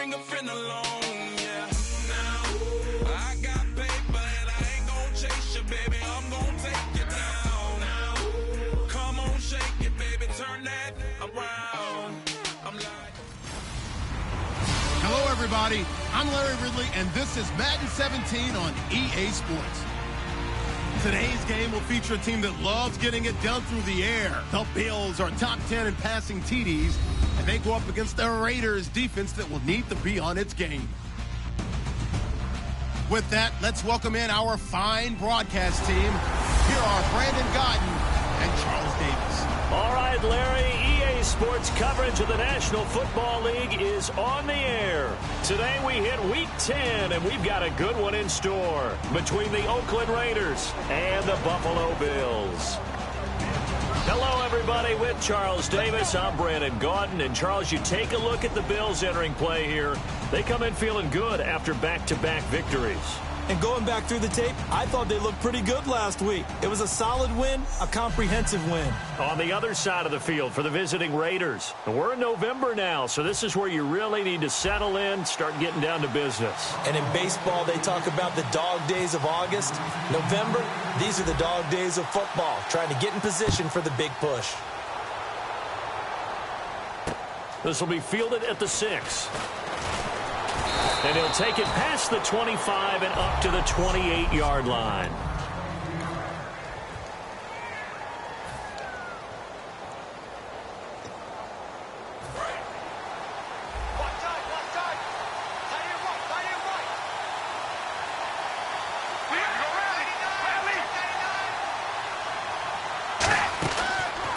bring a friend along, yeah. Now, I got paper and I ain't gon' chase you, baby. I'm gon' take you down. Now, come on, shake it, baby. Turn that around. I'm like... Hello, everybody. I'm Larry Ridley, and this is Madden 17 on EA Sports. Today's game will feature a team that loves getting it done through the air. The Bills are top 10 in passing TDs, and they go up against the Raiders defense that will need to be on its game. With that, let's welcome in our fine broadcast team. Here are Brandon Godden and Charles Davis. All right, Larry, EA Sports coverage of the National Football League is on the air. Today we hit Week 10, and we've got a good one in store between the Oakland Raiders and the Buffalo Bills. Hello, everybody. With Charles Davis, I'm Brandon Gaudin. And, Charles, you take a look at the Bills entering play here. They come in feeling good after back-to-back victories. And going back through the tape, I thought they looked pretty good last week. It was a solid win, a comprehensive win. On the other side of the field for the visiting Raiders. And we're in November now, so this is where you really need to settle in, start getting down to business. And in baseball, they talk about the dog days of August. November, these are the dog days of football, trying to get in position for the big push. This will be fielded at the 6. And he'll take it past the 25 and up to the 28-yard line.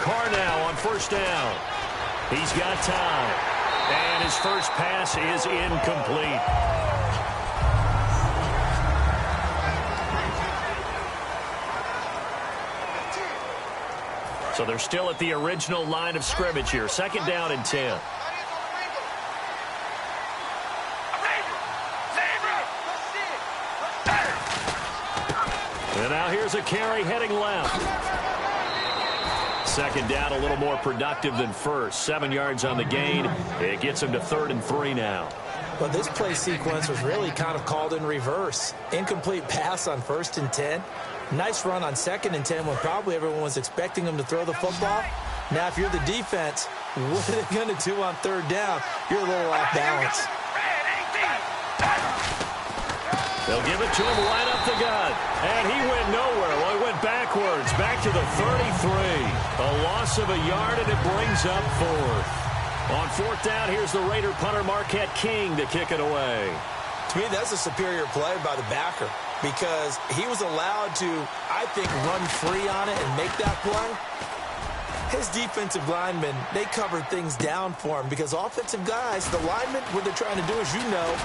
Carr now on first down. He's got time. And his first pass is incomplete. So they're still at the original line of scrimmage here. Second down and 10. And now here's a carry heading left. Second down, a little more productive than first. 7 yards on the gain. It gets him to 3rd and 3 now. But this play sequence was really kind of called in reverse. Incomplete pass on 1st and 10. Nice run on 2nd and 10 when probably everyone was expecting him to throw the football. Now, if you're the defense, what are they going to do on 3rd down? You're a little off balance. They'll give it to him right up the gut. And he went nowhere. Well, he went backwards, back to the 33. A loss of a yard, and it brings up 4th. On 4th down, here's the Raider punter Marquette King to kick it away. To me, that's a superior play by the backer because he was allowed to, I think, run free on it and make that play. His defensive linemen, they covered things down for him because offensive guys, the linemen, what they're trying to do, as you know,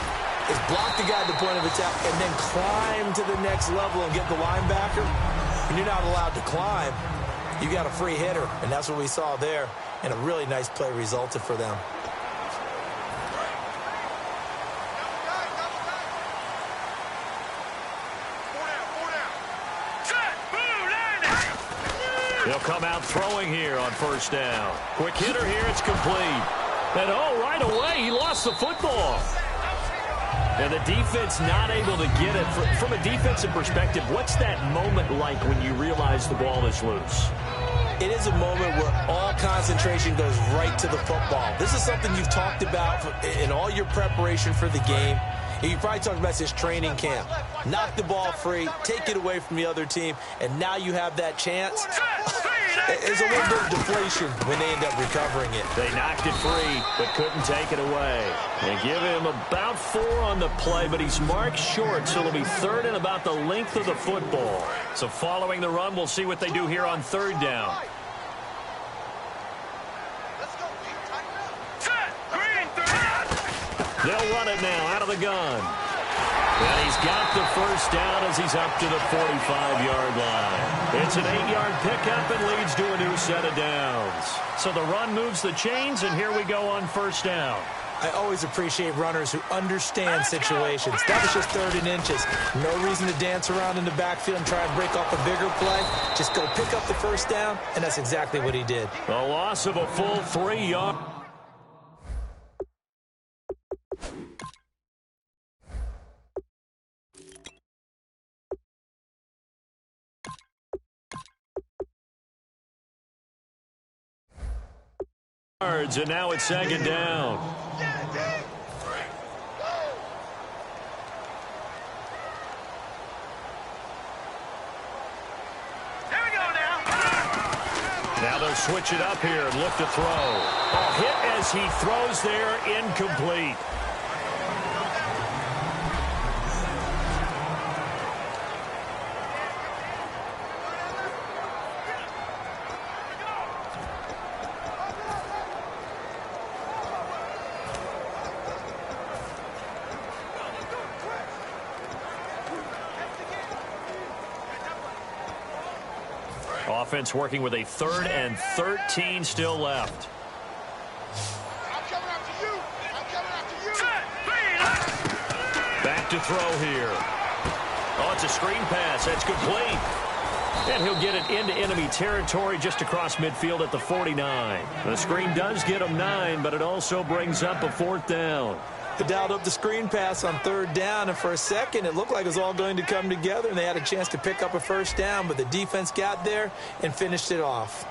is block the guy at the point of attack and then climb to the next level and get the linebacker. And you're not allowed to climb. You got a free hitter, and that's what we saw there. And a really nice play resulted for them. They'll come out throwing here on 1st down. Quick hitter here, it's complete. And right away, he lost the football. And the defense not able to get it. From a defensive perspective, what's that moment like when you realize the ball is loose? It is a moment where all concentration goes right to the football. This is something you've talked about in all your preparation for the game. And you probably talked about this training camp. Knock the ball free, take it away from the other team, and now you have that chance. There's a little bit of deflation when they end up recovering it. They knocked it free, but couldn't take it away. They give him about 4 on the play, but he's marked short, so it'll be 3rd and about the length of the football. So following the run, we'll see what they do here on 3rd down. They'll run it now out of the gun. And he's got the first down as he's up to the 45-yard line. It's an 8-yard pickup and leads to a new set of downs. So the run moves the chains, and here we go on 1st down. I always appreciate runners who understand situations. That was just 3rd and inches. No reason to dance around in the backfield and try and break off a bigger play. Just go pick up the first down, and that's exactly what he did. A loss of a full 3 yards. yards, and now it's second down. Now they'll switch it up here and look to throw. A hit as he throws there, incomplete. Offense working with a 3rd and 13 still left. Back to throw here. Oh, it's a screen pass. That's complete. And he'll get it into enemy territory just across midfield at the 49. The screen does get him 9, but it also brings up a 4th down. They dialed up the screen pass on 3rd down, and for a second it looked like it was all going to come together, and they had a chance to pick up a 1st down, but the defense got there and finished it off.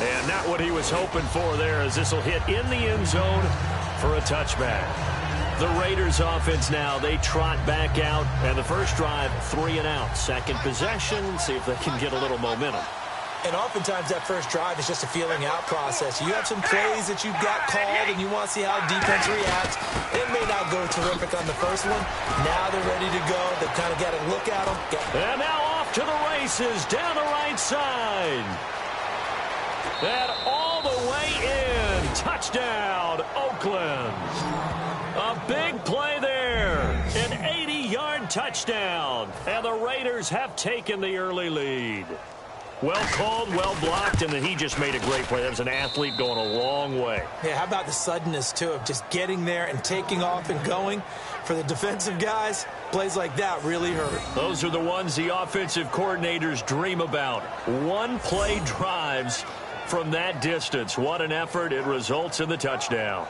And not what he was hoping for there, as this will hit in the end zone for a touchback. The Raiders offense now, they trot back out, and the first drive, 3 and out. Second possession, see if they can get a little momentum. And oftentimes that first drive is just a feeling out process. You have some plays that you've got called, and you want to see how defense reacts. It may not go terrific on the first one. Now they're ready to go. They've kind of got to look at them. And now off to the races, down the right side. And all the way in. Touchdown, Oakland. A big play there. An 80-yard touchdown. And the Raiders have taken the early lead. Well called, well blocked, and then he just made a great play. That was an athlete going a long way. Yeah, how about the suddenness, too, of just getting there and taking off and going? For the defensive guys, plays like that really hurt. Those are the ones the offensive coordinators dream about. One-play drives from that distance. What an effort. It results in the touchdown.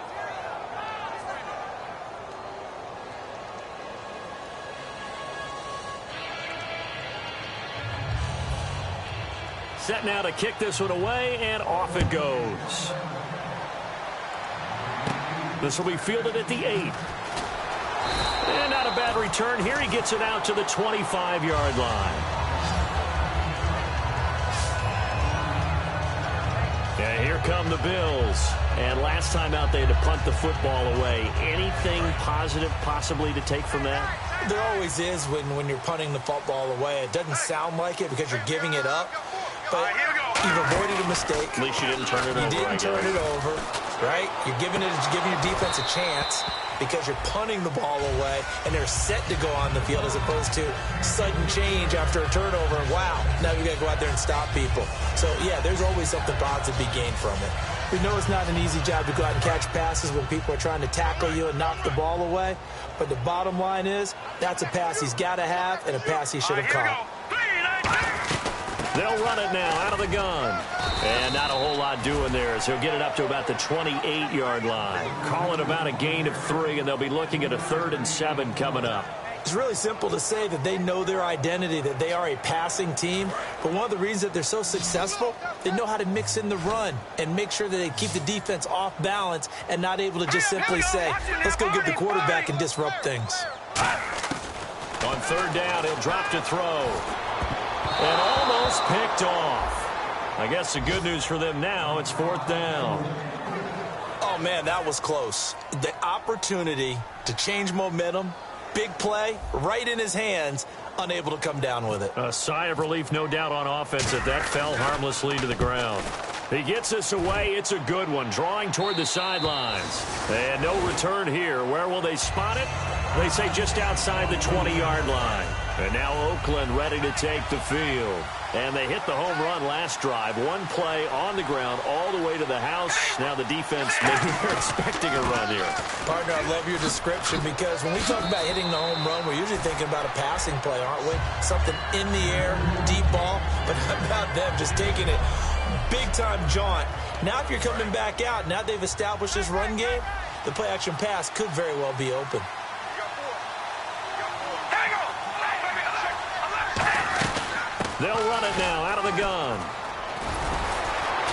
Set now to kick this one away, and off it goes. This will be fielded at the 8. And not a bad return here. He gets it out to the 25-yard line. Yeah, here come the Bills. And last time out, they had to punt the football away. Anything positive possibly to take from that? There always is when you're punting the football away. It doesn't sound like it because you're giving it up. But you've avoided a mistake. At least you didn't turn it over. You didn't turn it over, right? You're giving your defense a chance because you're punting the ball away, and they're set to go on the field as opposed to sudden change after a turnover. And wow, now you got to go out there and stop people. So, yeah, there's always something positive to be gained from it. We know it's not an easy job to go out and catch passes when people are trying to tackle you and knock the ball away. But the bottom line is that's a pass he's got to have and a pass he should have caught. They'll run it now out of the gun. And not a whole lot doing there as he'll get it up to about the 28-yard line. Call it about a gain of 3, and they'll be looking at a 3rd and 7 coming up. It's really simple to say that they know their identity, that they are a passing team. But one of the reasons that they're so successful, they know how to mix in the run and make sure that they keep the defense off balance and not able to just simply say, let's go get the quarterback and disrupt things. On 3rd down, he'll drop to throw. And almost picked off. I guess the good news for them now, it's 4th down. Oh, man, that was close. The opportunity to change momentum, big play, right in his hands, unable to come down with it. A sigh of relief, no doubt, on offense that fell harmlessly to the ground. He gets this away. It's a good one, drawing toward the sidelines. And no return here. Where will they spot it? They say just outside the 20-yard line. And now Oakland ready to take the field. And they hit the home run last drive. One play on the ground all the way to the house. Now the defense, maybe they're expecting a run here. Partner, I love your description because when we talk about hitting the home run, we're usually thinking about a passing play, aren't we? Something in the air, deep ball. But how about them just taking it big-time jaunt? Now if you're coming back out, now they've established this run game, the play-action pass could very well be open. They'll run it now out of the gun.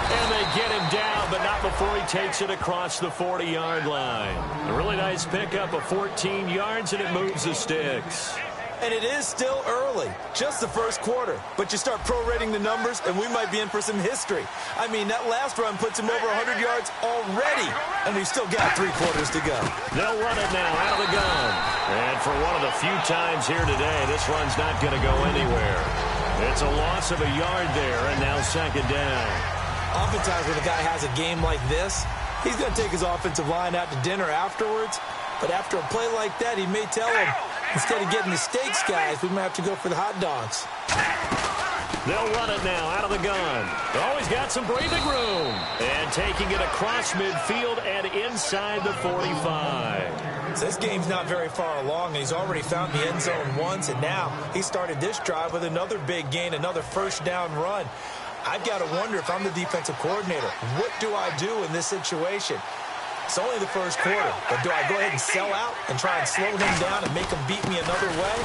And they get him down, but not before he takes it across the 40-yard line. A really nice pickup of 14 yards, and it moves the sticks. And it is still early, just the first quarter. But you start prorating the numbers, and we might be in for some history. I mean, that last run puts him over 100 yards already, and we've still got 3 quarters to go. They'll run it now out of the gun. And for one of the few times here today, this run's not going to go anywhere. It's a loss of a yard there, and now second down. Oftentimes when a guy has a game like this, he's going to take his offensive line out to dinner afterwards. But after a play like that, he may tell him, instead of getting the steaks, guys, we might have to go for the hot dogs. They'll run it now out of the gun. Always got some breathing room. And taking it across midfield and inside the 45. So this game's not very far along, and he's already found the end zone once, and now he started this drive with another big gain, another first down run. I've got to wonder, if I'm the defensive coordinator, what do I do in this situation? It's only the first quarter, but do I go ahead and sell out and try and slow him down and make him beat me another way?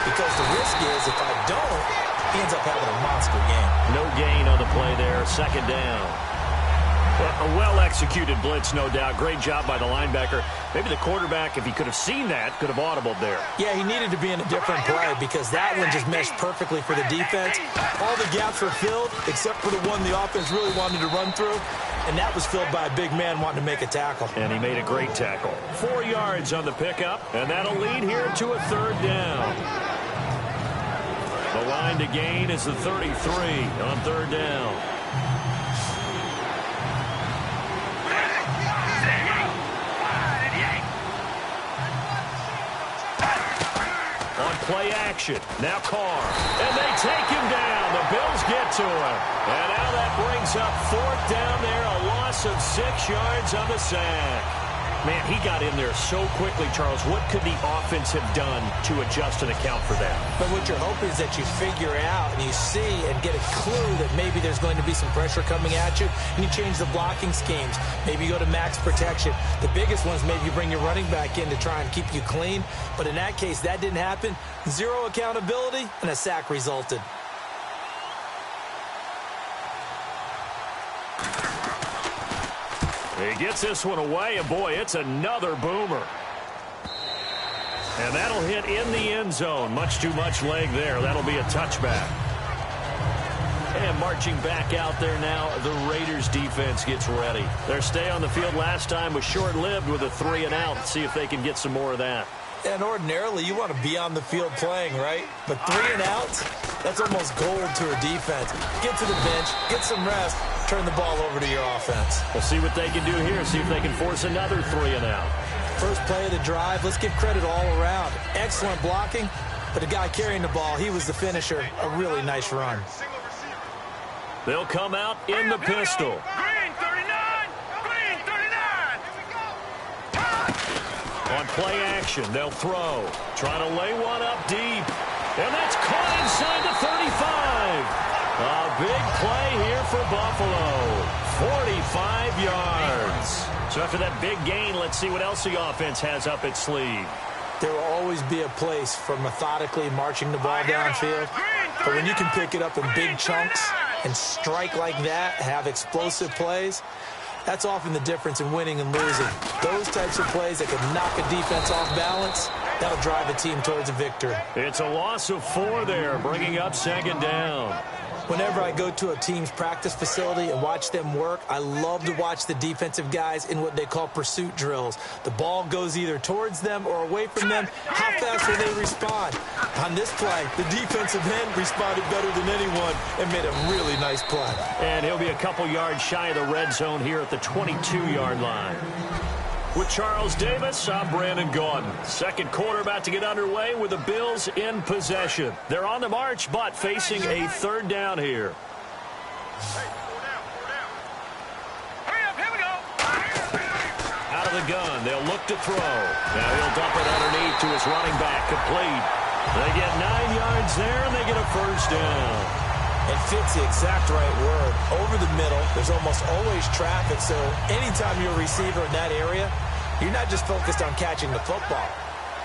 Because the risk is, if I don't, he ends up having a monster game. No gain on the play there, second down. A well-executed blitz, no doubt. Great job by the linebacker. Maybe the quarterback, if he could have seen that, could have audibled there. Yeah, he needed to be in a different play because that one just meshed perfectly for the defense. All the gaps were filled except for the one the offense really wanted to run through, and that was filled by a big man wanting to make a tackle. And he made a great tackle. 4 yards on the pickup, and that'll lead here to a third down. The line to gain is the 33 on third down. Play action. Now Carr. And they take him down. The Bills get to him. And now that brings up fourth down there. A loss of 6 yards on the sack. Man, he got in there so quickly, Charles. What could the offense have done to adjust and account for that? But what you're hoping is that you figure out and you see and get a clue that maybe there's going to be some pressure coming at you, and you change the blocking schemes. Maybe you go to max protection. The biggest one is maybe you bring your running back in to try and keep you clean. But in that case, that didn't happen. Zero accountability, and a sack resulted. He gets this one away, and boy, it's another boomer. And that'll hit in the end zone. Much too much leg there. That'll be a touchback. And marching back out there now, the Raiders defense gets ready. Their stay on the field last time was short-lived with a 3-and-out. See if they can get some more of that. And ordinarily, you want to be on the field playing, right? But 3-and-outs, that's almost gold to a defense. Get to the bench, get some rest, turn the ball over to your offense. We'll see what they can do here, see if they can force another 3-and-out. First play of the drive, let's give credit all around. Excellent blocking, but the guy carrying the ball, he was the finisher. A really nice run. They'll come out in the pistol. Green 39! Green 39! On play action, they'll throw. Trying to lay one up deep. And that's caught inside the 35. A big play here for Buffalo. 45 yards. So after that big gain, let's see what else the offense has up its sleeve. There will always be a place for methodically marching the ball downfield. But when you can pick it up in big chunks and strike like that, have explosive plays, that's often the difference in winning and losing. Those types of plays that can knock a defense off balance, that'll drive a team towards a victory. It's a loss of 4 there, bringing up second down. Whenever I go to a team's practice facility and watch them work, I love to watch the defensive guys in what they call pursuit drills. The ball goes either towards them or away from them. How fast will they respond? On this play, the defensive end responded better than anyone and made a really nice play. And he'll be a couple yards shy of the red zone here at the 22-yard line. With Charles Davis, I'm Brandon Gaudin. Second quarter about to get underway with the Bills in possession. They're on the march, but facing a third down here. Hurry up, here we go! Out of the gun, they'll look to throw. Now he'll dump it underneath to his running back, complete. They get 9 yards there, and they get a first down. And fits the exact right word. Over the middle, there's almost always traffic, so anytime you're a receiver in that area, you're not just focused on catching the football.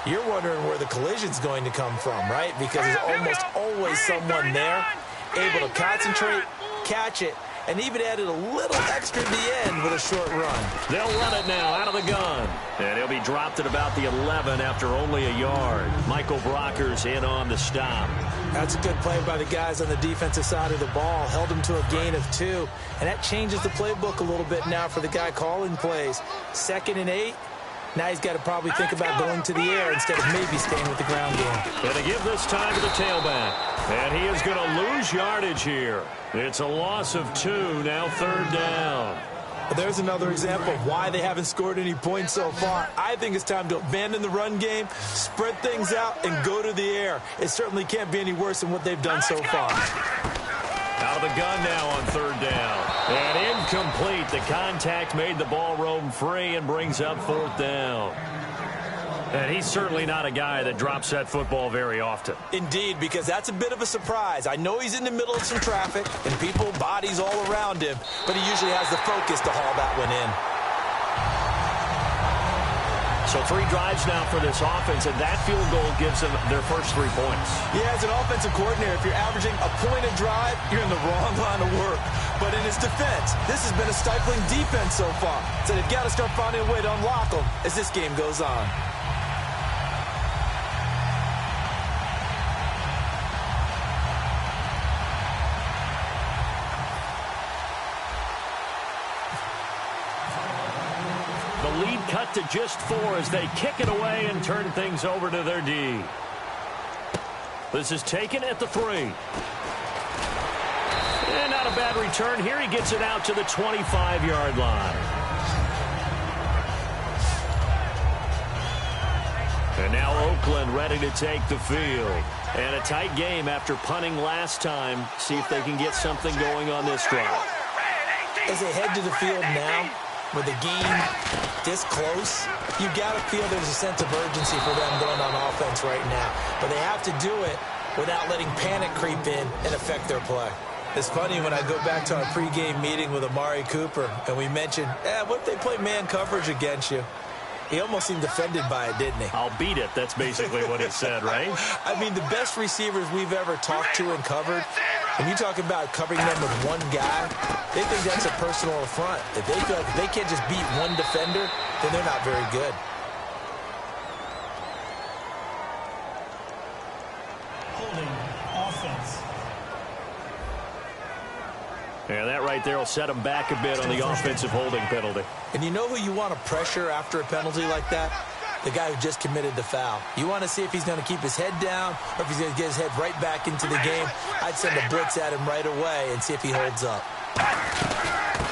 You're wondering where the collision's going to come from, right? Because there's almost always someone there. able to concentrate, catch it, and even added a little extra at the end with a short run. They'll run it now out of the gun. And he'll be dropped at about the 11 after only a yard. Michael Brocker's in on the stop. That's a good play by the guys on the defensive side of the ball. Held him to a gain of 2. And that changes the playbook a little bit now for the guy calling plays. 2nd and 8. Now he's got to probably think about going to the air instead of maybe staying with the ground game. Going to give this time to the tailback. And he is going to lose yardage here. It's a loss of 2, now 3rd down. There's another example of why they haven't scored any points so far. I think it's time to abandon the run game, spread things out, and go to the air. It certainly can't be any worse than what they've done so far. Out of the gun now on 3rd down. And incomplete. The contact made the ball roam free and brings up 4th down. And he's certainly not a guy that drops that football very often. Indeed, because that's a bit of a surprise. I know he's in the middle of some traffic and people, bodies all around him, but he usually has the focus to haul that one in. So 3 drives now for this offense, and that field goal gives them their first 3 points. Yeah, as an offensive coordinator, if you're averaging a point a drive, you're in the wrong line of work. But in his defense, this has been a stifling defense so far. So they've got to start finding a way to unlock them as this game goes on. Lead cut to just 4 as they kick it away and turn things over to their D. This is taken at the 3. And not a bad return here. He gets it out to the 25-yard line. And now Oakland ready to take the field. And a tight game after punting last time. See if they can get something going on this drive. As they head to the field now, with the game this close, you got to feel there's a sense of urgency for them going on offense right now. But they have to do it without letting panic creep in and affect their play. It's funny when I go back to our pregame meeting with Amari Cooper and we mentioned, what if they play man coverage against you? He almost seemed offended by it, didn't he? I'll beat it. That's basically what he said, right? I mean, the best receivers we've ever talked to and covered, when you talk about covering them with one guy, they think that's a personal affront. If they feel like if they can't just beat one defender, then they're not very good. Holding offense. Yeah, that right there will set them back a bit on the offensive holding penalty. And you know who you want to pressure after a penalty like that? The guy who just committed the foul. You want to see if he's going to keep his head down or if he's going to get his head right back into the game. I'd send a blitz at him right away and see if he holds up.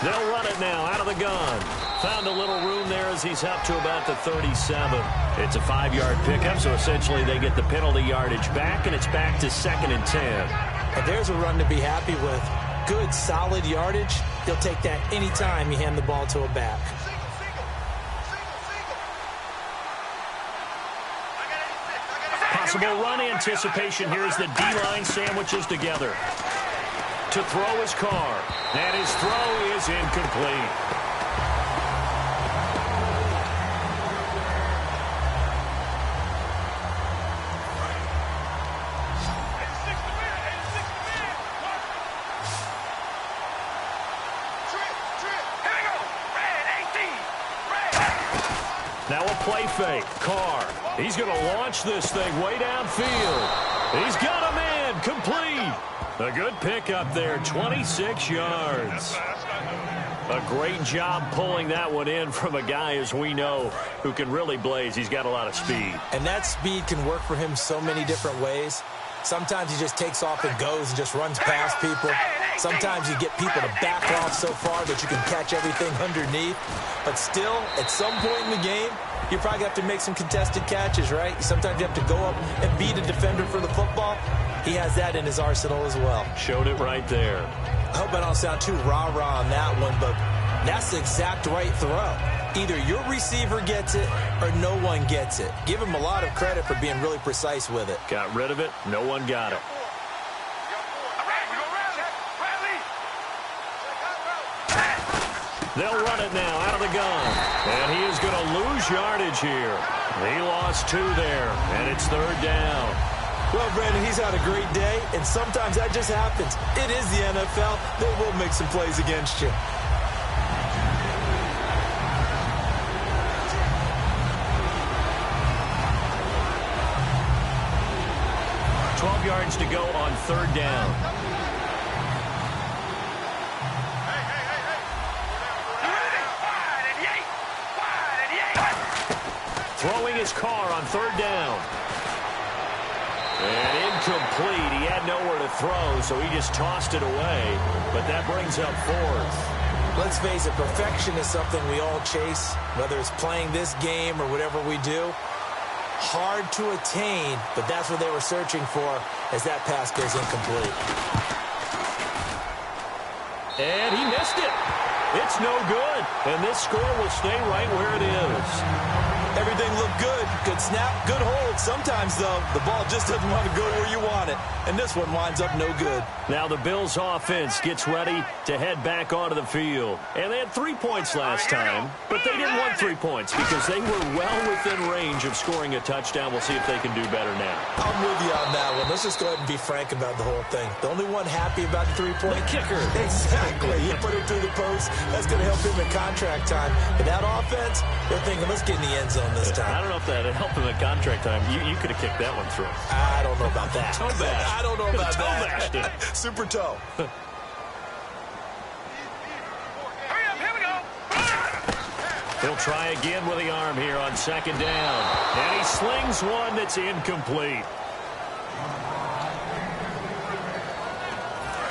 They'll run it now out of the gun. Found a little room there as he's up to about the 37. It's a 5-yard pickup, so essentially they get the penalty yardage back, and it's back to 2nd and 10. And there's a run to be happy with. Good, solid yardage. You'll take that anytime you hand the ball to a back. Possible run anticipation here as the D-line sandwiches together. To throw his Carr. And his throw is incomplete. Now a play fake. Carr. He's going to launch this thing way downfield. He's got a man. Complete. A good pickup there. 26 yards. A great job pulling that one in from a guy, as we know, who can really blaze. He's got a lot of speed. And that speed can work for him so many different ways. Sometimes he just takes off and goes and just runs past people. Sometimes you get people to back off so far that you can catch everything underneath. But still, at some point in the game, you probably have to make some contested catches, right? Sometimes you have to go up and beat a defender for the football. He has that in his arsenal as well. Showed it right there. I hope I don't sound too rah-rah on that one, but that's the exact right throw. Either your receiver gets it or no one gets it. Give him a lot of credit for being really precise with it. Got rid of it. No one got it. They'll run it now out of the gun. And he is going to lose yardage here. He lost 2 there, and it's 3rd down. Well, Brandon, he's had a great day, and sometimes that just happens. It is the NFL. They will make some plays against you. 12 yards to go on third down. Throwing his car on third down. And incomplete. He had nowhere to throw, so he just tossed it away. But that brings up fourth. Let's face it, perfection is something we all chase, whether it's playing this game or whatever we do. Hard to attain, but that's what they were searching for as that pass goes incomplete. And he missed it. It's no good. And this score will stay right where it is. Everything looked good. Good snap, good hold. Sometimes, though, the ball just doesn't want to go where you want it. And this one winds up no good. Now the Bills offense gets ready to head back onto the field. And they had 3 points last time, but they didn't want 3 points because they were well within range of scoring a touchdown. We'll see if they can do better now. I'm with you on that one. Let's just go ahead and be frank about the whole thing. The only one happy about the 3-point kicker. Exactly. You put it through the post. That's going to help him in contract time. But that offense, they're thinking, let's get in the end zone this time. I don't know if that would help him at contract time. You could have kicked that one through. I don't know about that. Toe bash. I don't know about that. Super toe. He'll try again with the arm here on second down. And he slings one that's incomplete.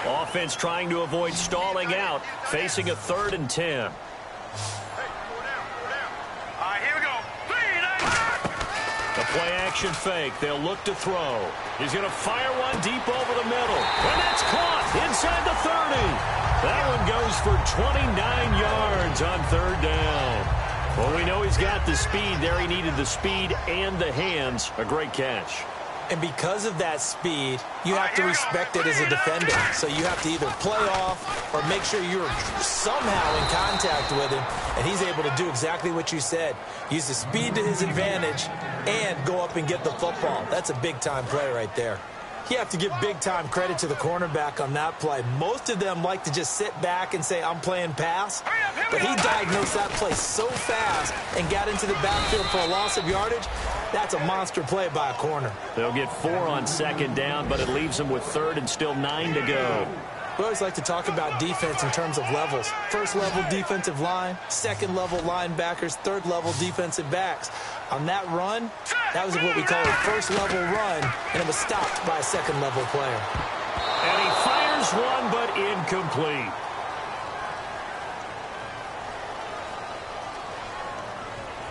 Offense trying to avoid stalling out, facing a 3rd and 10. A play-action fake. They'll look to throw. He's going to fire one deep over the middle. And that's caught inside the 30. That one goes for 29 yards on third down. Well, we know he's got the speed there. He needed the speed and the hands. A great catch. And because of that speed, you have to respect it as a defender. So you have to either play off or make sure you're somehow in contact with him. And he's able to do exactly what you said. Use the speed to his advantage and go up and get the football. That's a big-time play right there. You have to give big-time credit to the cornerback on that play. Most of them like to just sit back and say, I'm playing pass. But he diagnosed that play so fast and got into the backfield for a loss of yardage. That's a monster play by a corner. They'll get 4 on second down, but it leaves them with 3rd and still 9 to go. We always like to talk about defense in terms of levels. First level defensive line, second level linebackers, third level defensive backs. On that run, that was what we call a first level run, and it was stopped by a second level player. And he fires one, but incomplete.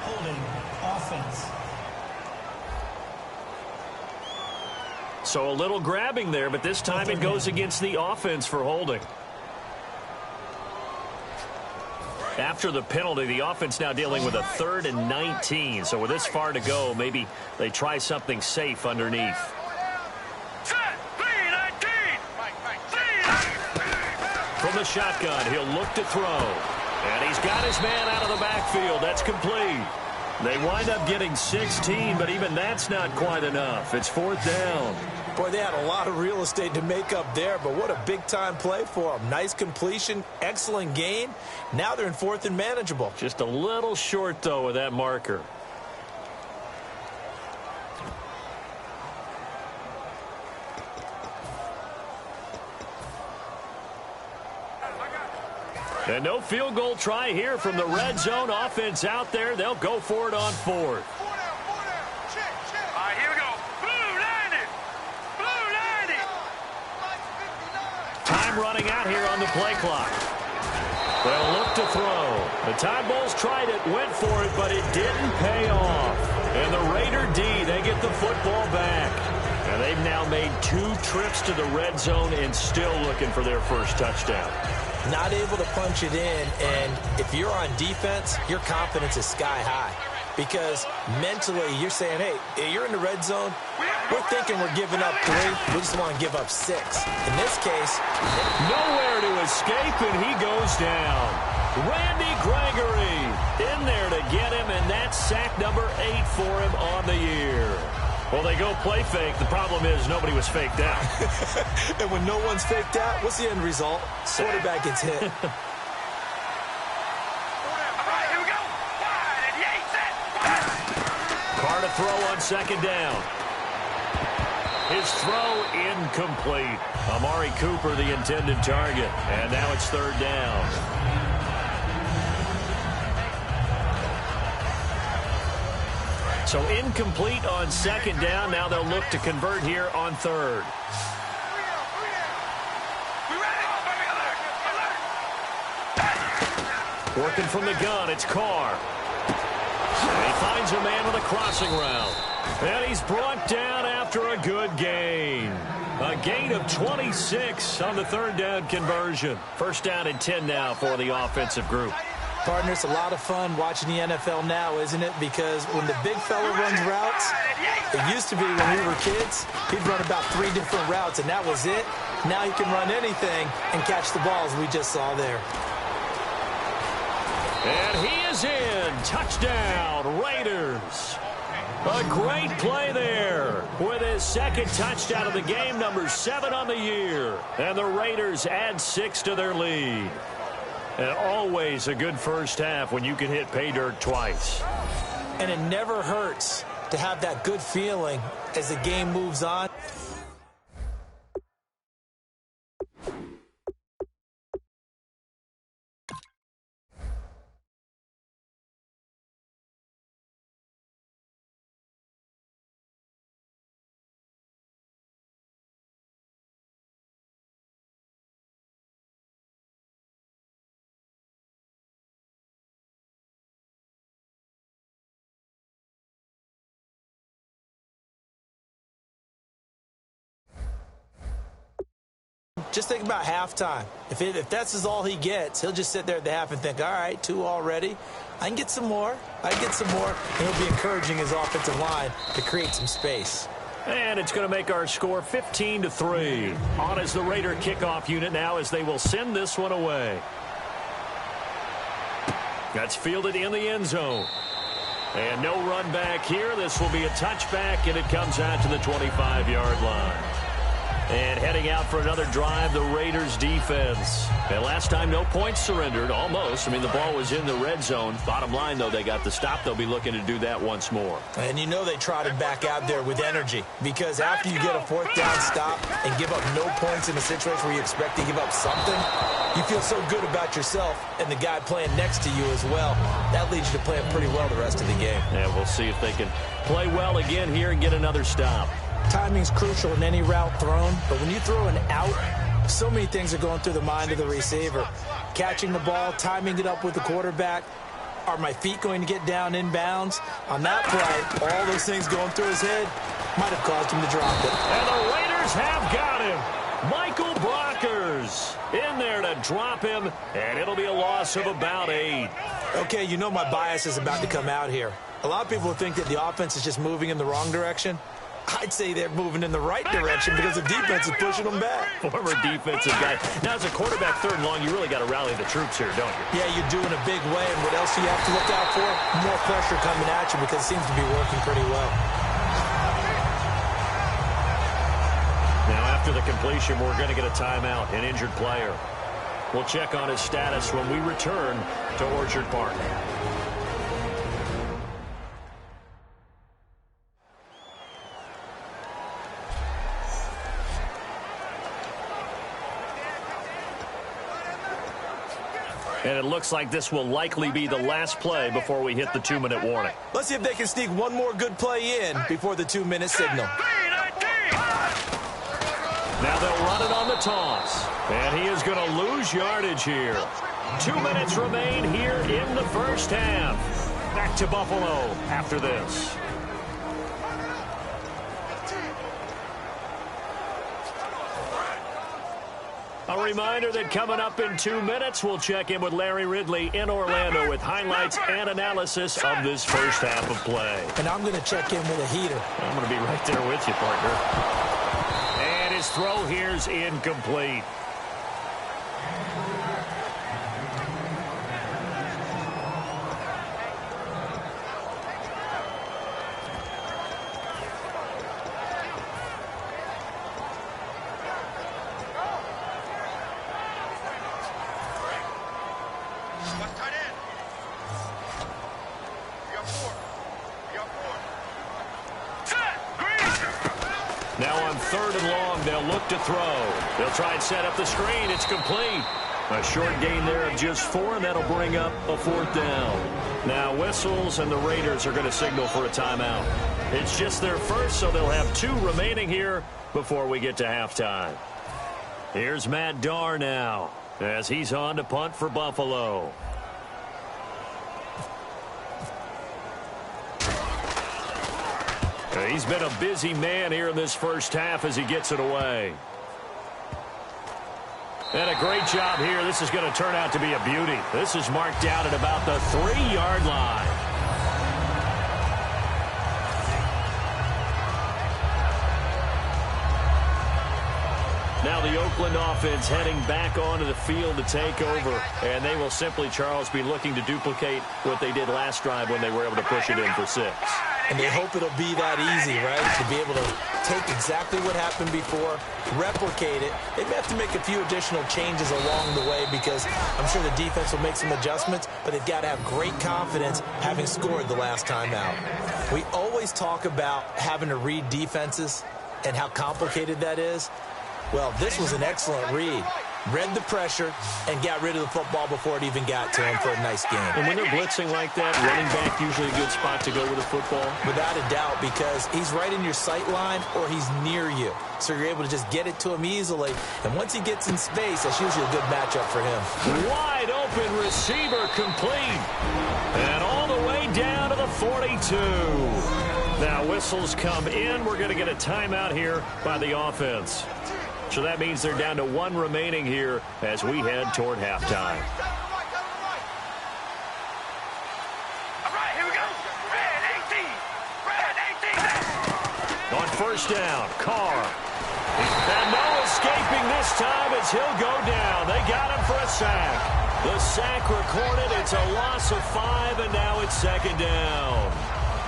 Holding offense. So a little grabbing there, but this time it goes against the offense for holding. After the penalty, the offense now dealing with a 3rd and 19. So with this far to go, maybe they try something safe underneath. From the shotgun, he'll look to throw. And he's got his man out of the backfield. That's complete. They wind up getting 16, but even that's not quite enough. It's 4th down. Boy, they had a lot of real estate to make up there, but what a big-time play for them. Nice completion, excellent gain. Now they're in 4th and manageable. Just a little short, though, with that marker. And no field goal try here from the red zone offense out there. They'll go for it on 4th. Time running out here on the play clock. They'll look to throw. The Tide Bulls tried it, went for it, but it didn't pay off. And the Raider D, they get the football back. And they've now made 2 trips to the red zone and still looking for their first touchdown. Not able to punch it in, and if you're on defense, your confidence is sky high. Because mentally, you're saying, hey, you're in the red zone. We're thinking we're giving up 3. We just want to give up 6. In this case, nowhere to escape, and he goes down. Randy Gregory in there to get him, and that's sack number 8 for him on the year. Well, they go play fake. The problem is nobody was faked out. And when no one's faked out, what's the end result? Quarterback gets hit. Carr to throw on second down. His throw incomplete. Amari Cooper, the intended target. And now it's third down. So incomplete on second down. Now they'll look to convert here on third. Working from the gun, it's Carr. And he finds a man with a crossing route. And he's brought down after a good gain. A gain of 26 on the third down conversion. First down and 10 now for the offensive group. Partner, it's a lot of fun watching the NFL now, isn't it? Because when the big fella runs routes, it used to be when we were kids, he'd run about 3 different routes, and that was it. Now he can run anything and catch the balls we just saw there. And he is in. Touchdown, Raiders. A great play there with his second touchdown of the game, number 7 on the year. And the Raiders add 6 to their lead. And always a good first half when you can hit pay dirt twice. And it never hurts to have that good feeling as the game moves on. Just think about halftime. If that's all he gets, he'll just sit there at the half and think, all right, 2 already. I can get some more. And he'll be encouraging his offensive line to create some space. And it's going to make our score 15-3. On as the Raider kickoff unit now as they will send this one away. That's fielded in the end zone. And no run back here. This will be a touchback, and it comes out to the 25-yard line. And heading out for another drive, the Raiders defense. And last time, no points surrendered, almost. I mean, the ball was in the red zone. Bottom line, though, they got the stop. They'll be looking to do that once more. And you know they trotted back out there with energy. Because after you get a 4th down stop and give up no points in a situation where you expect to give up something, you feel so good about yourself and the guy playing next to you as well. That leads you to playing pretty well the rest of the game. And we'll see if they can play well again here and get another stop. Timing's crucial in any route thrown, but when you throw an out, so many things are going through the mind of the receiver. Catching the ball, timing it up with the quarterback. Are my feet going to get down inbounds? On that play, all those things going through his head might have caused him to drop it. And the Raiders have got him. Michael Brockers in there to drop him, and it'll be a loss of about 8. Okay, you know my bias is about to come out here. A lot of people think that the offense is just moving in the wrong direction. I'd say they're moving in the right direction because the defense is pushing them back. Former defensive guy. Now, as a quarterback, 3rd and long, you really got to rally the troops here, don't you? Yeah, you do in a big way. And what else do you have to look out for? More pressure coming at you because it seems to be working pretty well. Now, after the completion, we're going to get a timeout, an injured player. We'll check on his status when we return to Orchard Park. And it looks like this will likely be the last play before we hit the 2-minute warning. Let's see if they can sneak one more good play in before the 2-minute signal. Now they'll run it on the toss. And he is going to lose yardage here. 2 minutes remain here in the first half. Back to Buffalo after this. A reminder that coming up in 2 minutes, we'll check in with Larry Ridley in Orlando with highlights and analysis of this first half of play. And I'm going to check in with a heater. I'm going to be right there with you, partner. And his throw here's incomplete. 3rd and long. They'll look to throw. They'll try and set up the screen. It's complete. A short gain there of just 4, and that'll bring up a 4th down. Now whistles, and the Raiders are going to signal for a timeout. It's just their first, so they'll have 2 remaining here before we get to halftime. Here's Matt Darr now as he's on to punt for Buffalo. He's been a busy man here in this first half as he gets it away. And a great job here. This is going to turn out to be a beauty. This is marked out at about the 3-yard line. Now the Oakland offense heading back onto the field to take over. And they will simply, Charles, be looking to duplicate what they did last drive when they were able to push it in for 6. And they hope it'll be that easy, right? To be able to take exactly what happened before, replicate it. They may have to make a few additional changes along the way because I'm sure the defense will make some adjustments, but they've got to have great confidence having scored the last time out. We always talk about having to read defenses and how complicated that is. Well, this was an excellent read. Read the pressure and got rid of the football before it even got to him for a nice game. And when they're blitzing like that, running back usually a good spot to go with the football? Without a doubt, because he's right in your sight line or he's near you. So you're able to just get it to him easily. And once he gets in space, that's usually a good matchup for him. Wide open receiver complete. And all the way down to the 42. Now whistles come in. We're going to get a timeout here by the offense. So that means they're down to 1 remaining here as we head toward halftime. All right, here we go. Red 18. On first down, Carr. And no escaping this time as he'll go down. They got him for a sack. The sack recorded. It's a loss of 5, and now it's 2nd down.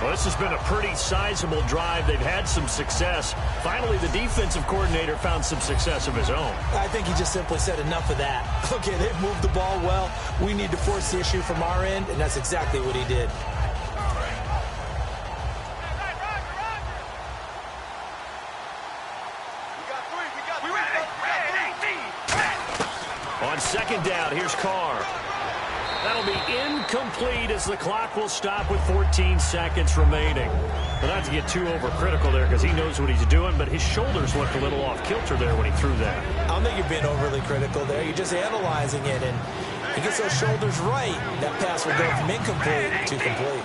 Well, this has been a pretty sizable drive. They've had some success. Finally, the defensive coordinator found some success of his own. I think he just simply said enough of that. Okay, they've moved the ball well. We need to force the issue from our end, and that's exactly what he did. On 2nd down, here's Carr. That'll be incomplete as the clock will stop with 14 seconds remaining. Well, not to get too overcritical there because he knows what he's doing, but his shoulders looked a little off kilter there when he threw that. I don't think you're being overly critical there. You're just analyzing it, and he gets those shoulders right. That pass will go from incomplete to complete.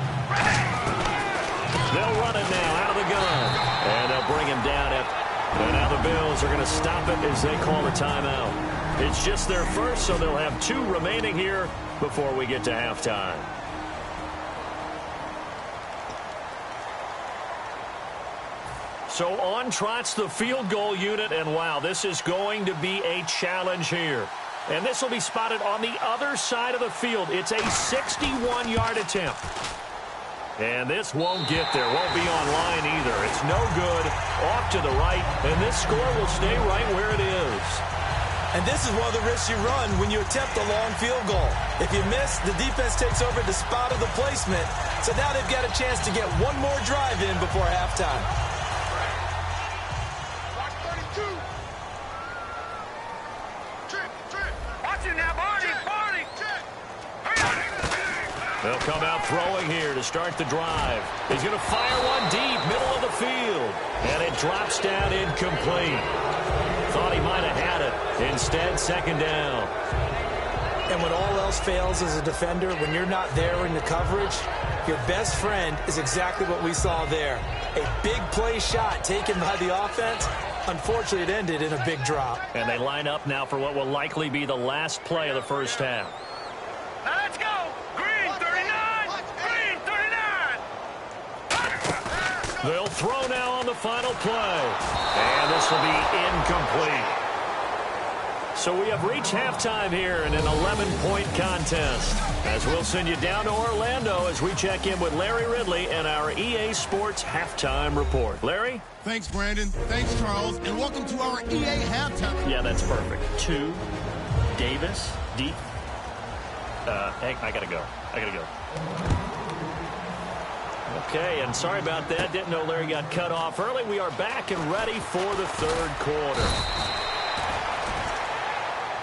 They'll run it now out of the gun, and they'll bring him down. And now the Bills are going to stop it as they call a timeout. It's just their first, so they'll have 2 remaining here before we get to halftime. So on trots the field goal unit, and wow, this is going to be a challenge here. And this will be spotted on the other side of the field. It's a 61-yard attempt. And this won't get there, won't be on line either. It's no good, off to the right, and this score will stay right where it is. And this is one of the risks you run when you attempt a long field goal. If you miss, the defense takes over the spot of the placement. So now they've got a chance to get one more drive in before halftime. Watch 32. Watch it now, Barney. They'll come out throwing here to start the drive. He's going to fire one deep, middle of the field. And it drops down incomplete. Thought he might have had it. Instead, 2nd down. And when all else fails as a defender, when you're not there in the coverage, your best friend is exactly what we saw there. A big play shot taken by the offense. Unfortunately, it ended in a big drop. And they line up now for what will likely be the last play of the first half. Now let's go. Green 39. Green 39. They'll throw now on the final play. And this will be incomplete. So we have reached halftime here in an 11-point contest. As we'll send you down to Orlando as we check in with Larry Ridley and our EA Sports Halftime Report. Larry? Thanks, Brandon. Thanks, Charles. And welcome to our EA Halftime. Yeah, that's perfect. 2, Davis, deep. I gotta go. Okay, and sorry about that. Didn't know Larry got cut off early. We are back and ready for the third quarter.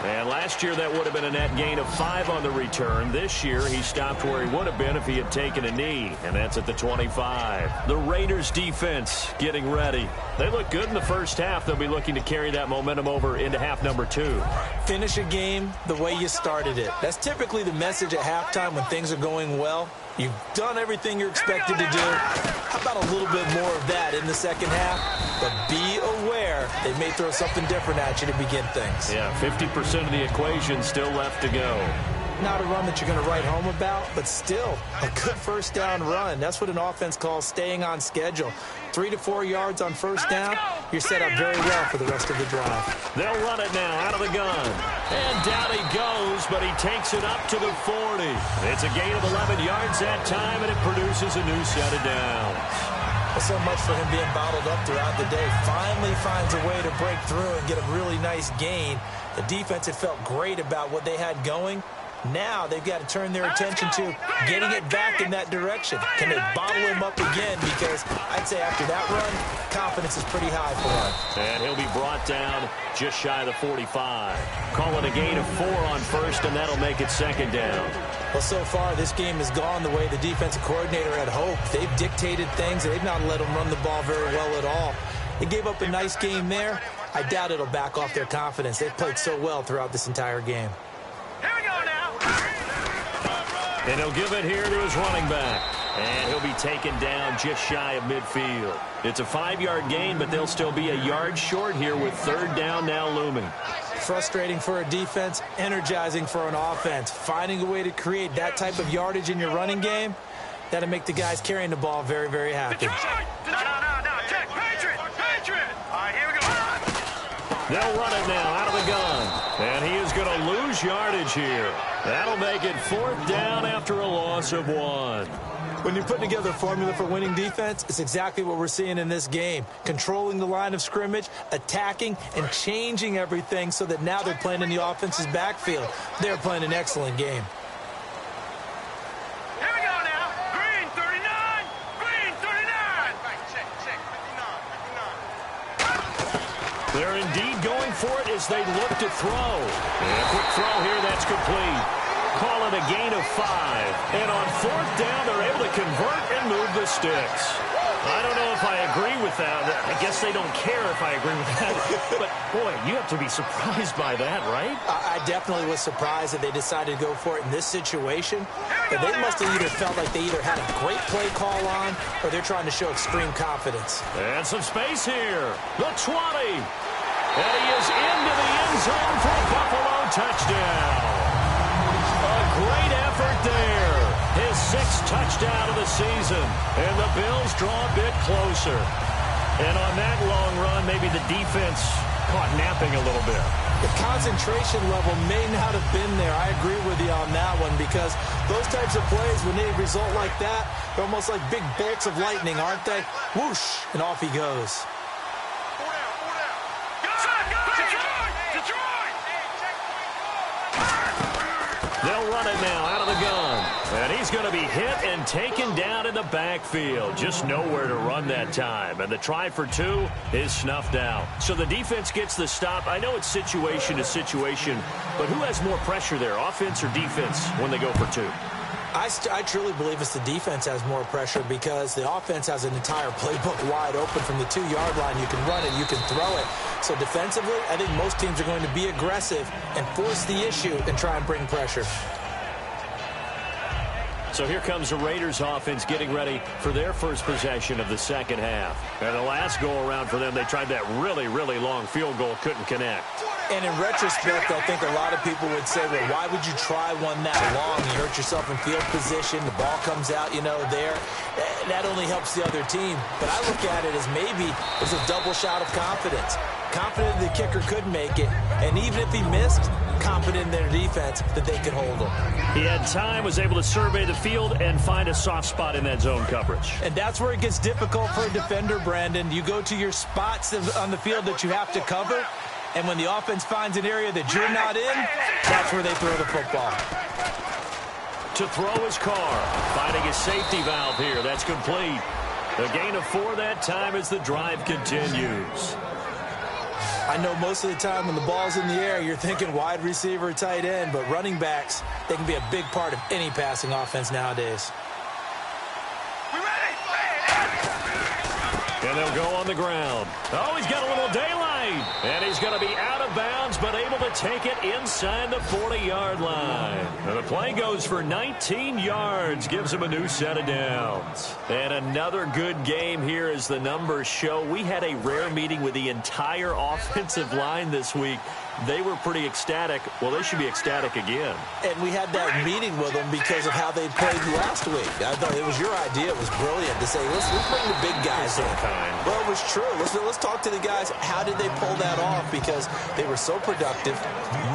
And last year, that would have been a net gain of 5 on the return. This year, he stopped where he would have been if he had taken a knee, and that's at the 25. The Raiders defense getting ready. They look good in the first half. They'll be looking to carry that momentum over into half number 2. Finish a game the way you started it. That's typically the message at halftime when things are going well. You've done everything you're expected to do. How about a little bit more of that in the second half? But be aware they may throw something different at you to begin things. Yeah, 50% of the equation still left to go. Not a run that you're going to write home about, but still a good first down run. That's what an offense calls staying on schedule. 3 to 4 yards on first down, you're set up very well for the rest of the drive. They'll run it now out of the gun. And down he goes, but he takes it up to the 40. It's a gain of 11 yards that time, and it produces a new set of downs. Well, so much for him being bottled up throughout the day. Finally finds a way to break through and get a really nice gain. The defense had felt great about what they had going. Now they've got to turn their attention to getting it back in that direction. Can they bottle him up again? Because I'd say after that run, confidence is pretty high for him. And he'll be brought down just shy of the 45. Call it a gain of 4 on first, and that'll make it second down. Well, so far, this game has gone the way the defensive coordinator had hoped. They've dictated things. They've not let them run the ball very well at all. They gave up a nice game there. I doubt it'll back off their confidence. They've played so well throughout this entire game. And he'll give it here to his running back. And he'll be taken down just shy of midfield. It's a 5-yard gain, but they'll still be a yard short here with third down now looming. Frustrating for a defense, energizing for an offense. Finding a way to create that type of yardage in your running game, that'll make the guys carrying the ball very, very happy. No. Check. Patriot. All right, here we go. They'll run it now out of the gun. And he is going to lose yardage here. That'll make it fourth down after a loss of 1. When you put together a formula for winning defense, it's exactly what we're seeing in this game. Controlling the line of scrimmage, attacking, and changing everything so that now they're playing in the offense's backfield. They're playing an excellent game. Here we go now. Green 39. Green 39. Check. 59. They're indeed going for it as they look to throw. And a quick throw here, that's complete. Call it a gain of 5. And on fourth down, they're able to convert and move the sticks. I don't know if I agree with that. I guess they don't care if I agree with that. But, boy, you have to be surprised by that, right? I definitely was surprised that they decided to go for it in this situation. But they must have either felt like they either had a great play call on or they're trying to show extreme confidence. And some space here. The 20. And he is into the end zone for a Buffalo touchdown. A great effort there. His 6th touchdown of the season. And the Bills draw a bit closer. And on that long run, maybe the defense caught napping a little bit. The concentration level may not have been there. I agree with you on that one because those types of plays, when they result like that, they're almost like big bolts of lightning, aren't they? Whoosh, and off he goes. They'll run it now out of the gun. And he's going to be hit and taken down in the backfield. Just nowhere to run that time. And the try for 2 is snuffed out. So the defense gets the stop. I know it's situation to situation, but who has more pressure there, offense or defense, when they go for 2? I truly believe it's the defense has more pressure because the offense has an entire playbook wide open from the 2-yard line. You can run it, you can throw it. So defensively, I think most teams are going to be aggressive and force the issue and try and bring pressure. So here comes the Raiders offense getting ready for their first possession of the second half. And the last go-around for them, they tried that really, really long field goal, couldn't connect. And in retrospect, I think a lot of people would say, well, why would you try one that long? You hurt yourself in field position. The ball comes out, there. That only helps the other team. But I look at it as maybe it's a double shot of confidence. Confident the kicker could make it. And even if he missed, confident in their defense that they could hold him. He had time, was able to survey the field and find a soft spot in that zone coverage. And that's where it gets difficult for a defender, Brandon. You go to your spots on the field that you have to cover. And when the offense finds an area that you're not in, that's where they throw the football. to throw his Carr. Finding his safety valve here. That's complete. A gain of 4 that time as the drive continues. I know most of the time when the ball's in the air, you're thinking wide receiver, tight end, but running backs, they can be a big part of any passing offense nowadays. And they'll go on the ground. Oh, he's got a little daylight. And he's going to be out of bounds, but able to take it inside the 40-yard line. And the play goes for 19 yards. Gives him a new set of downs. And another good game here as the numbers show. We had a rare meeting with the entire offensive line this week. They were pretty ecstatic. Well, they should be ecstatic again. And we had that meeting with them because of how they played last week. I thought it was your idea. It was brilliant to say, let's bring the big guys in. Well, it was true. Let's talk to the guys. How did they pull that off? Because they were so productive.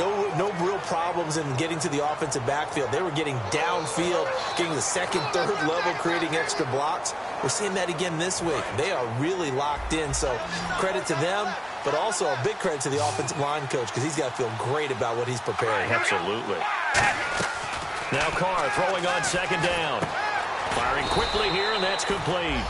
No real problems in getting to the offensive backfield. They were getting downfield, getting the second, third level, creating extra blocks. We're seeing that again this week. They are really locked in. So credit to them, but also a big credit to the offensive line coach because he's got to feel great about what he's preparing. Absolutely. Now Carr throwing on second down. Firing quickly here, and that's complete.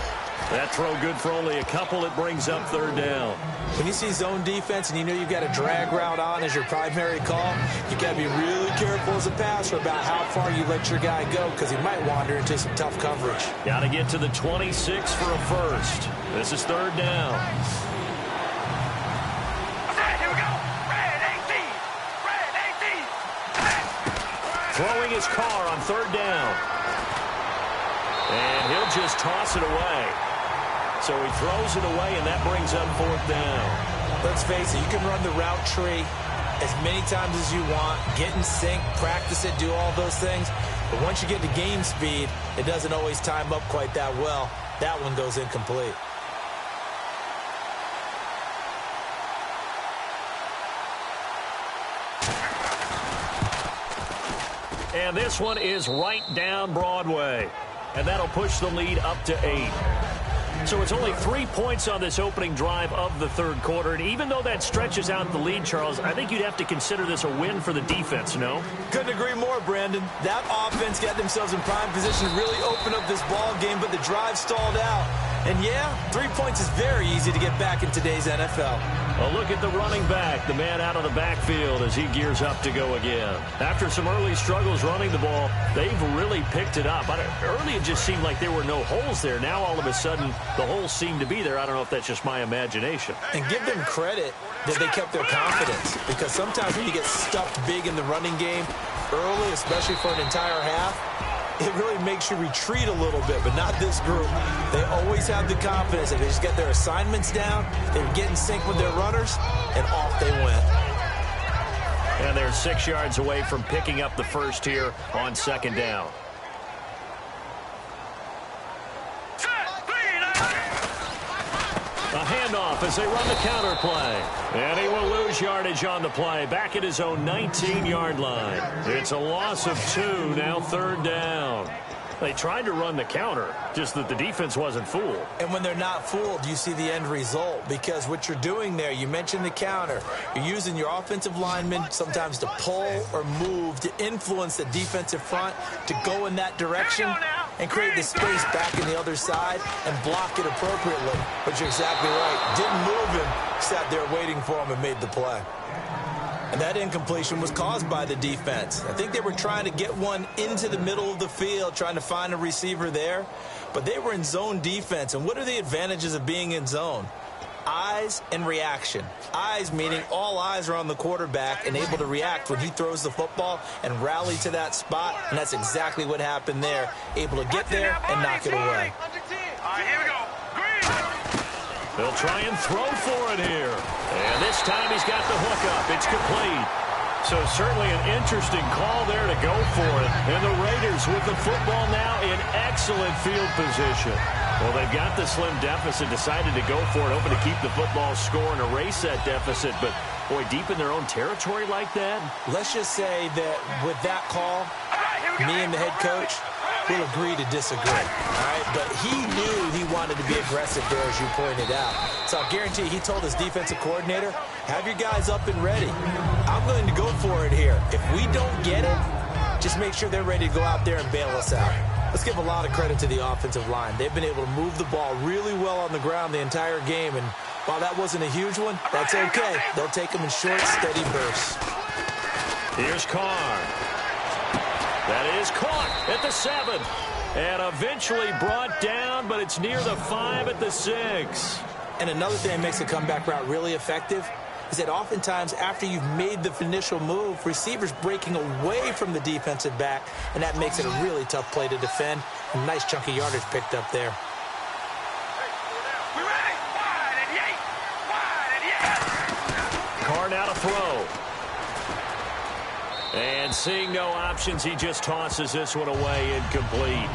That throw good for only a couple. It brings up third down. When you see zone defense and you know you've got a drag route on as your primary call, you've got to be really careful as a passer about how far you let your guy go because he might wander into some tough coverage. Got to get to the 26 for a first. This is third down. Throwing his Carr on third down. And he'll just toss it away. So he throws it away, and that brings up fourth down. Let's face it, you can run the route tree as many times as you want, get in sync, practice it, do all those things. But once you get to game speed, it doesn't always time up quite that well. That one goes incomplete. And this one is right down Broadway. And that'll push the lead up to 8. So it's only 3 points on this opening drive of the third quarter. And even though that stretches out the lead, Charles, I think you'd have to consider this a win for the defense, no? Couldn't agree more, Brandon. That offense got themselves in prime position to really open up this ball game, but the drive stalled out. And yeah, 3 points is very easy to get back in today's NFL. A look at the running back, the man out of the backfield as he gears up to go again. After some early struggles running the ball, they've really picked it up. Early it just seemed like there were no holes there. Now all of a sudden the holes seem to be there. I don't know if that's just my imagination. And give them credit that they kept their confidence, because sometimes when you get stuffed big in the running game early, especially for an entire half, it really makes you retreat a little bit, but not this group. They always have the confidence that they just get their assignments down, they get in sync with their runners, and off they went. And they're 6 yards away from picking up the first here on second down. A handoff as they run the counter play. And he will lose yardage on the play. Back at his own 19-yard line. It's a loss of 2, now third down. They tried to run the counter, just that the defense wasn't fooled. And when they're not fooled, you see the end result. Because what you're doing there, you mentioned the counter. You're using your offensive linemen sometimes to pull or move, to influence the defensive front, to go in that direction and create the space back in the other side and block it appropriately. But you're exactly right. Didn't move him, sat there waiting for him and made the play. And that incompletion was caused by the defense. I think they were trying to get one into the middle of the field, trying to find a receiver there. But they were in zone defense. And what are the advantages of being in zone? Eyes and reaction. Eyes meaning all eyes are on the quarterback and able to react when he throws the football and rally to that spot. And that's exactly what happened there. Able to get there and knock it away. All right, here we go. They'll try and throw for it here. And this time he's got the hook up. It's complete. So certainly an interesting call there to go for it. And the Raiders with the football now in excellent field position. Well, they've got the slim deficit, decided to go for it, hoping to keep the football score and erase that deficit. But, boy, deep in their own territory like that? Let's just say that with that call, me and the head coach will agree to disagree. All right? But he knew he wanted to be aggressive there, as you pointed out. So I guarantee he told his defensive coordinator, have your guys up and ready. I'm going to go for it here. If we don't get it, just make sure they're ready to go out there and bail us out. Let's give a lot of credit to the offensive line. They've been able to move the ball really well on the ground the entire game, and while that wasn't a huge one, that's okay. They'll take them in short, steady bursts. Here's Carr. That is caught at the 7. And eventually brought down, but it's near the 5 at the 6. And another thing that makes a comeback route really effective is that oftentimes after you've made the initial move, receivers breaking away from the defensive back, and that makes it a really tough play to defend. A nice chunk of yardage picked up there. Carr now to throw. And seeing no options, he just tosses this one away, incomplete.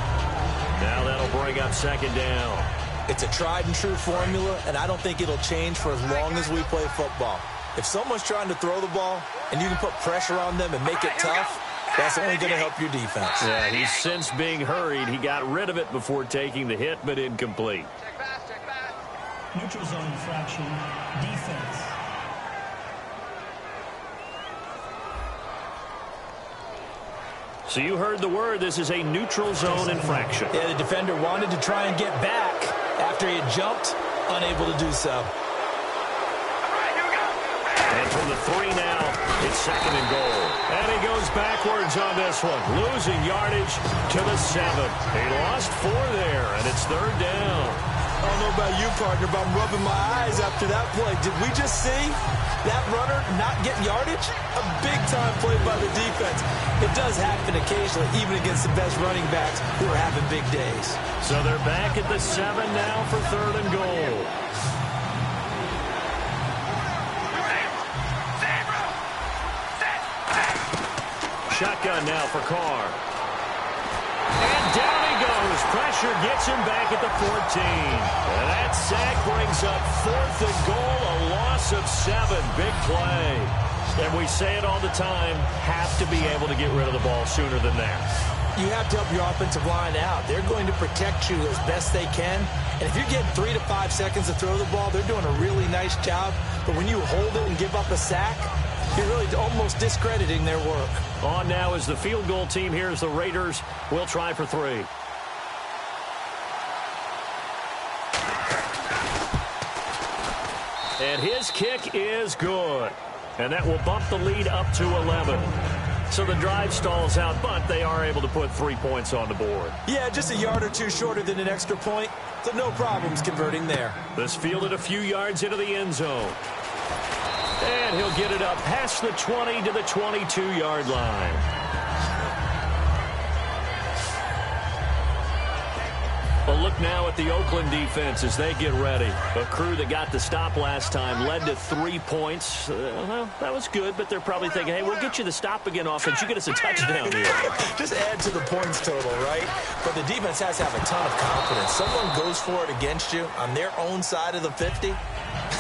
Now that'll bring up second down. It's a tried and true formula, and I don't think it'll change for as long as we play football. If someone's trying to throw the ball and you can put pressure on them and make it tough, that's only going to help your defense. Yeah, he's since being hurried. He got rid of it before taking the hit, but incomplete. Neutral zone infraction, defense. So you heard the word. This is a neutral zone infraction. Yeah, the defender wanted to try and get back after he had jumped, unable to do so. And from the 3 now, it's second and goal. And he goes backwards on this one, losing yardage to the 7. He lost 4 there, and it's third down. I don't know about you, partner, but I'm rubbing my eyes after that play. Did we just see that runner not get yardage? A big-time play by the defense. It does happen occasionally, even against the best running backs who are having big days. So they're back at the 7 now for third and goal. Shotgun now for Carr. And down he goes. Pressure gets him back at the 14. And that sack brings up fourth and goal, a loss of 7. Big play. And we say it all the time, have to be able to get rid of the ball sooner than that. You have to help your offensive line out. They're going to protect you as best they can. And if you're getting 3 to 5 seconds to throw the ball, they're doing a really nice job. But when you hold it and give up a sack, you're really almost discrediting their work. On now is the field goal team. Here's the Raiders. We'll try for 3. And his kick is good. And that will bump the lead up to 11. So the drive stalls out, but they are able to put 3 points on the board. Yeah, just a yard or two shorter than an extra point. So no problems converting there. This fielded a few yards into the end zone. And he'll get it up past the 20 to the 22-yard line. A look now at the Oakland defense as they get ready. A crew that got the stop last time led to 3 points. Well, that was good, but they're probably thinking, hey, we'll get you the stop again offense. You get us a touchdown here. Just add to the points total, right? But the defense has to have a ton of confidence. Someone goes for it against you on their own side of the 50.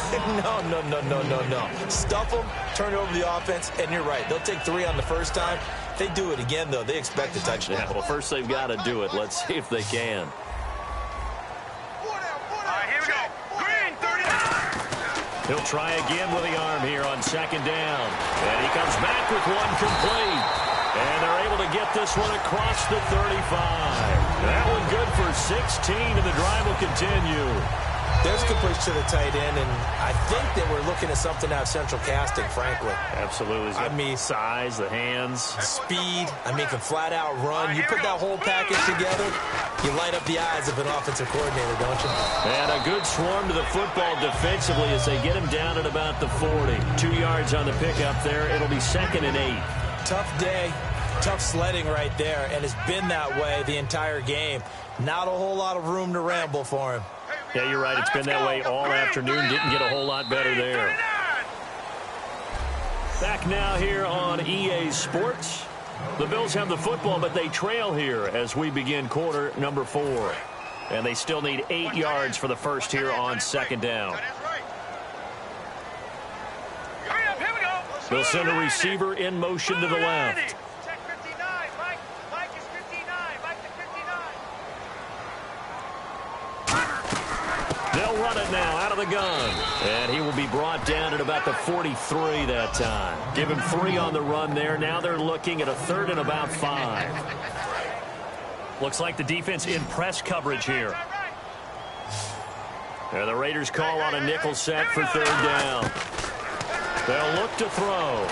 No. Stuff them, turn over the offense, and you're right. They'll take 3 on the first time. If they do it again, though, they expect a touchdown. Yeah, well, first they've got to do it. Let's see if they can. He'll try again with the arm here on second down. And he comes back with one complete. And they're able to get this one across the 35. That one good for 16, and the drive will continue. There's a completion to the tight end, and I think that we're looking at something out of central casting, frankly. Absolutely. I mean, size, the hands. Speed. I mean, can flat out run. You put that whole package together, you light up the eyes of an offensive coordinator, don't you? And a good swarm to the football defensively as they get him down at about the 40. 2 yards on the pickup there. It'll be second and 8. Tough day. Tough sledding right there, and it's been that way the entire game. Not a whole lot of room to ramble for him. Yeah, you're right. It's been that way all afternoon. Didn't get a whole lot better there. Back now here on EA Sports. The Bills have the football, but they trail here as we begin quarter number 4. And they still need 8 yards for the first here on second down. They'll send a receiver in motion to the left. They'll run it now out of of the gun. And he will be brought down at about the 43 that time. Give him 3 on the run there. Now they're looking at a 3rd and about 5. Looks like the defense in press coverage here. And the Raiders call on a nickel set for 3rd down. They'll look to throw.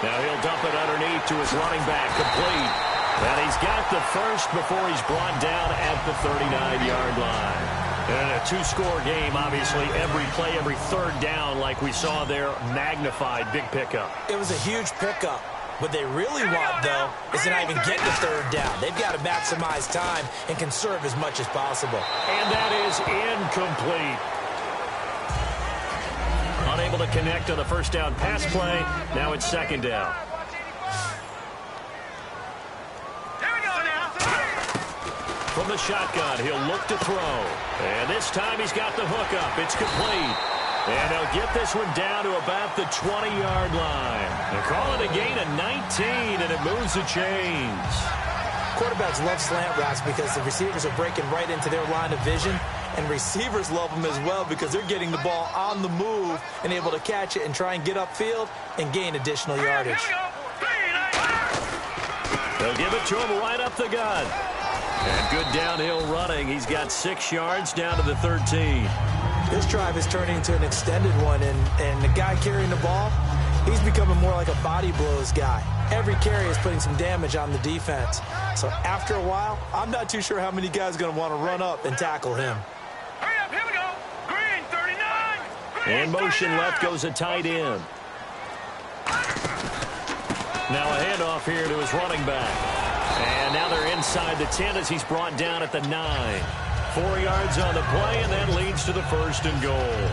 Now he'll dump it underneath to his running back, complete. And he's got the first before he's brought down at the 39-yard line. And a 2-score game, obviously, every play, every 3rd down, like we saw there, magnified, big pickup. It was a huge pickup. What they really want, though, is to not even get to 3rd down. They've got to maximize time and conserve as much as possible. And that is incomplete. Unable to connect on the first down pass play. Now it's 2nd down. From the shotgun, he'll look to throw. And this time he's got the hook up. It's complete. And they'll get this one down to about the 20-yard line. They're calling a gain of 19, and it moves the chains. Quarterbacks love slant routes because the receivers are breaking right into their line of vision. And receivers love them as well because they're getting the ball on the move and able to catch it and try and get upfield and gain additional yardage. They'll give it to him right up the gut. And good downhill running. He's got 6 yards down to the 13. This drive is turning into an extended one, and the guy carrying the ball, he's becoming more like a body blows guy. Every carry is putting some damage on the defense. So after a while, I'm not too sure how many guys are going to want to run up and tackle him. Hurry up, here we go. Green 39. Green In motion 39. left goes a tight end. Now a handoff here to his running back. And now they're inside the 10 as he's brought down at the 9. 4 yards on the play, and that leads to the 1st and goal.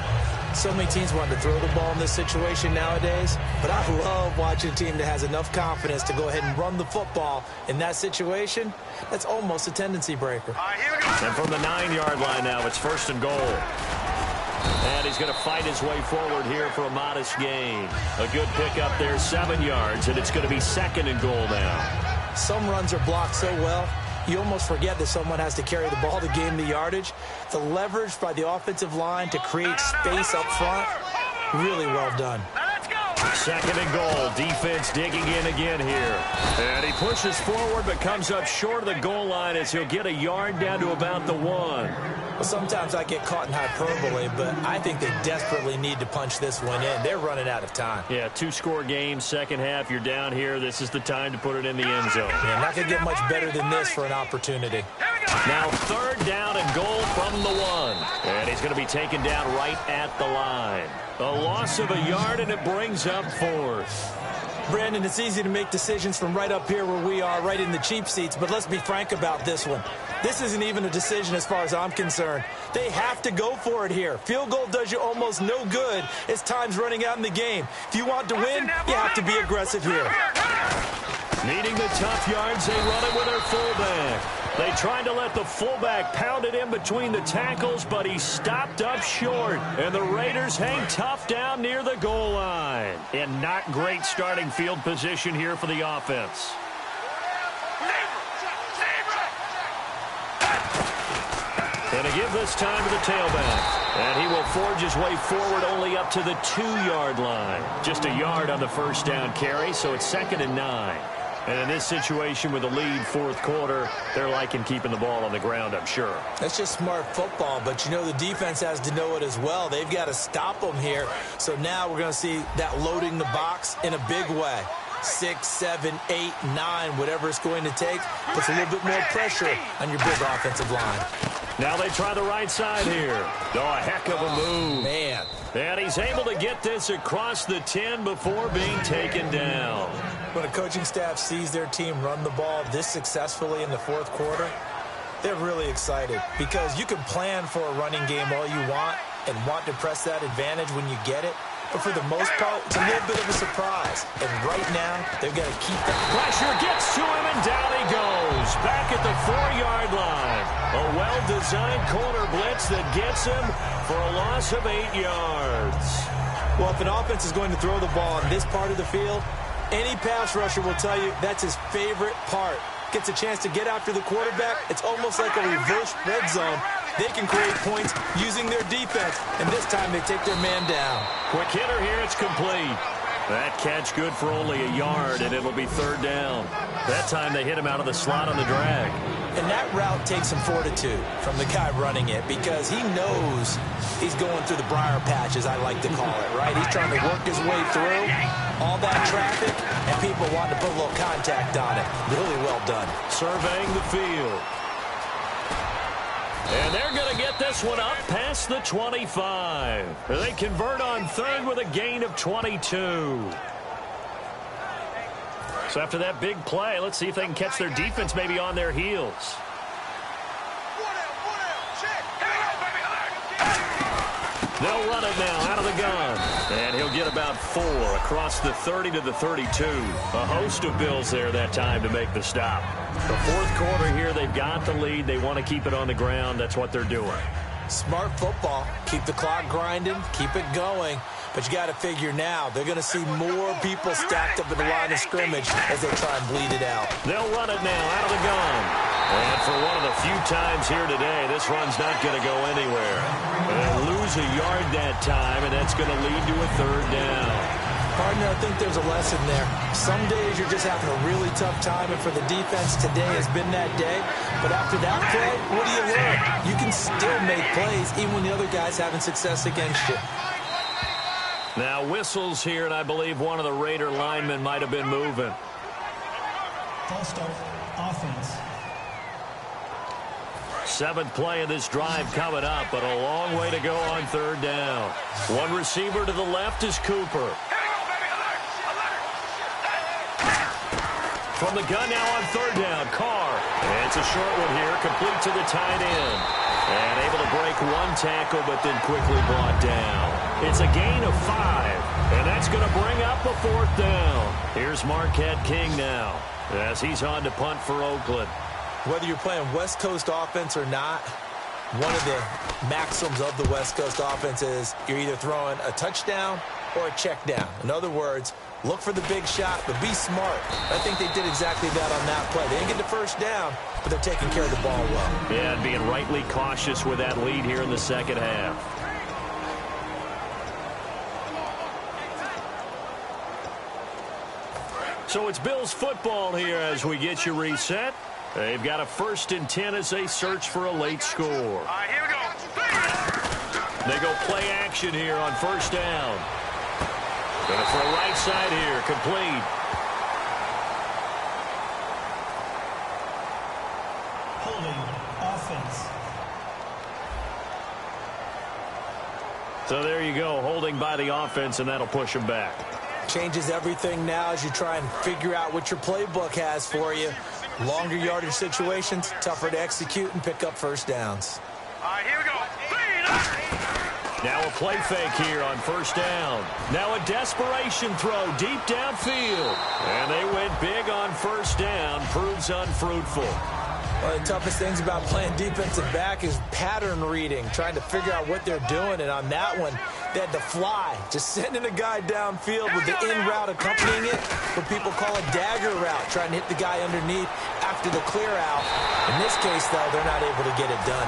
So many teams want to throw the ball in this situation nowadays, but I love watching a team that has enough confidence to go ahead and run the football in that situation. That's almost a tendency breaker. All right, here we go. And from the 9-yard line now, it's 1st and goal. And he's going to fight his way forward here for a modest gain. A good pickup there, 7 yards, and it's going to be 2nd and goal now. Some runs are blocked so well, you almost forget that someone has to carry the ball to gain the yardage. The leverage by the offensive line to create space up front, really well done. Now let's go. 2nd and goal. Defense digging in again here. And he pushes forward but comes up short of the goal line as he'll get a yard down to about the 1. Well, sometimes I get caught in hyperbole, but I think they desperately need to punch this one in. They're running out of time. Yeah, 2-score game, second half. You're down here. This is the time to put it in the end zone. Yeah, not going to get much better than this for an opportunity. Now 3rd down and goal from the 1. And he's going to be taken down right at the line. A loss of a yard, and it brings up 4th. Brandon, it's easy to make decisions from right up here where we are, right in the cheap seats, but let's be frank about this one. This isn't even a decision as far as I'm concerned. They have to go for it here. Field goal does you almost no good as time's running out in the game. If you want to win, you have to be aggressive here. Needing the tough yards, they run it with their fullback. They tried to let the fullback pound it in between the tackles, but he stopped up short. And the Raiders hang tough down near the goal line. And not great starting field position here for the offense. And to give this time to the tailback. And he will forge his way forward only up to the 2-yard line. Just a yard on the first down carry, so it's 2nd and 9. And in this situation with a lead 4th quarter, they're liking keeping the ball on the ground, I'm sure. That's just smart football, but you know the defense has to know it as well. They've got to stop them here. So now we're going to see that loading the box in a big way. 6, 7, 8, 9, whatever it's going to take, puts a little bit more pressure on your big offensive line. Now they try the right side here. Oh, a heck of a move. Man. And he's able to get this across the 10 before being taken down. When a coaching staff sees their team run the ball this successfully in the 4th quarter, they're really excited because you can plan for a running game all you want and want to press that advantage when you get it. But for the most part, it's a little bit of a surprise. And right now, they've got to keep that pressure. Gets to him, and down he goes. Back at the 4-yard line. A well-designed corner blitz that gets him for a loss of 8 yards. Well, if an offense is going to throw the ball on this part of the field, any pass rusher will tell you that's his favorite part. Gets a chance to get after the quarterback. It's almost like a reverse red zone they can create points using their defense. And this time they take their man down. Quick hitter here, it's complete. That catch good for only a yard, and it'll be third down. That time they hit him out of the slot on the drag. And that route takes some fortitude from the guy running it because he knows he's going through the briar patch, as I like to call it, right? He's trying to work his way through all that traffic, and people want to put a little contact on it. Really well done. Surveying the field. And they're going to get this one up past the 25. They convert on third with a gain of 22. So after that big play, let's see if they can catch their defense maybe on their heels. They'll run it now out of the gun. And he'll get about 4 across the 30 to the 32. A host of Bills there that time to make the stop. The fourth quarter here, they've got the lead. They want to keep it on the ground. That's what they're doing. Smart football. Keep the clock grinding. Keep it going. But you got to figure now, they're going to see more people stacked up in the line of scrimmage as they try and bleed it out. They'll run it now out of the gun. And for one of the few times here today, this run's not going to go anywhere. They'll lose a yard that time, and that's going to lead to a third down. Partner, I think there's a lesson there. Some days you're just having a really tough time, and for the defense, today has been that day. But after that play, what do you learn? You can still make plays even when the other guy's having success against you. Now whistles here, and I believe one of the Raider linemen might have been moving. False start, offense. 7th play of this drive coming up, but a long way to go on third down. One receiver to the left is Cooper. From the gun now on third down, Carr. And it's a short one here, complete to the tight end. And able to break one tackle, but then quickly brought down. It's a gain of 5, and that's going to bring up a 4th down. Here's Marquette King now, as he's on to punt for Oakland. Whether you're playing West Coast offense or not, one of the maxims of the West Coast offense is you're either throwing a touchdown or a check down. In other words, look for the big shot, but be smart. I think they did exactly that on that play. They didn't get the first down, but they're taking care of the ball well. Yeah, and being rightly cautious with that lead here in the second half. So it's Bills football here as we get you reset. They've got a 1st and 10 as they search for a late score. All right, here we go. They go play action here on 1st down. Going for a right side here, complete. Holding, offense. So there you go, holding by the offense, and that'll push them back. Changes everything now as you try and figure out what your playbook has for you. Longer yardage situations, tougher to execute and pick up first downs. All right, here we go. Now a play fake here on 1st down. Now a desperation throw deep downfield. And they went big on 1st down. Proves unfruitful. One of the toughest things about playing defensive back is pattern reading, trying to figure out what they're doing. And on that one, they had to fly, just sending a guy downfield with the in route accompanying it, what people call a dagger route, trying to hit the guy underneath after the clear out. In this case, though, they're not able to get it done.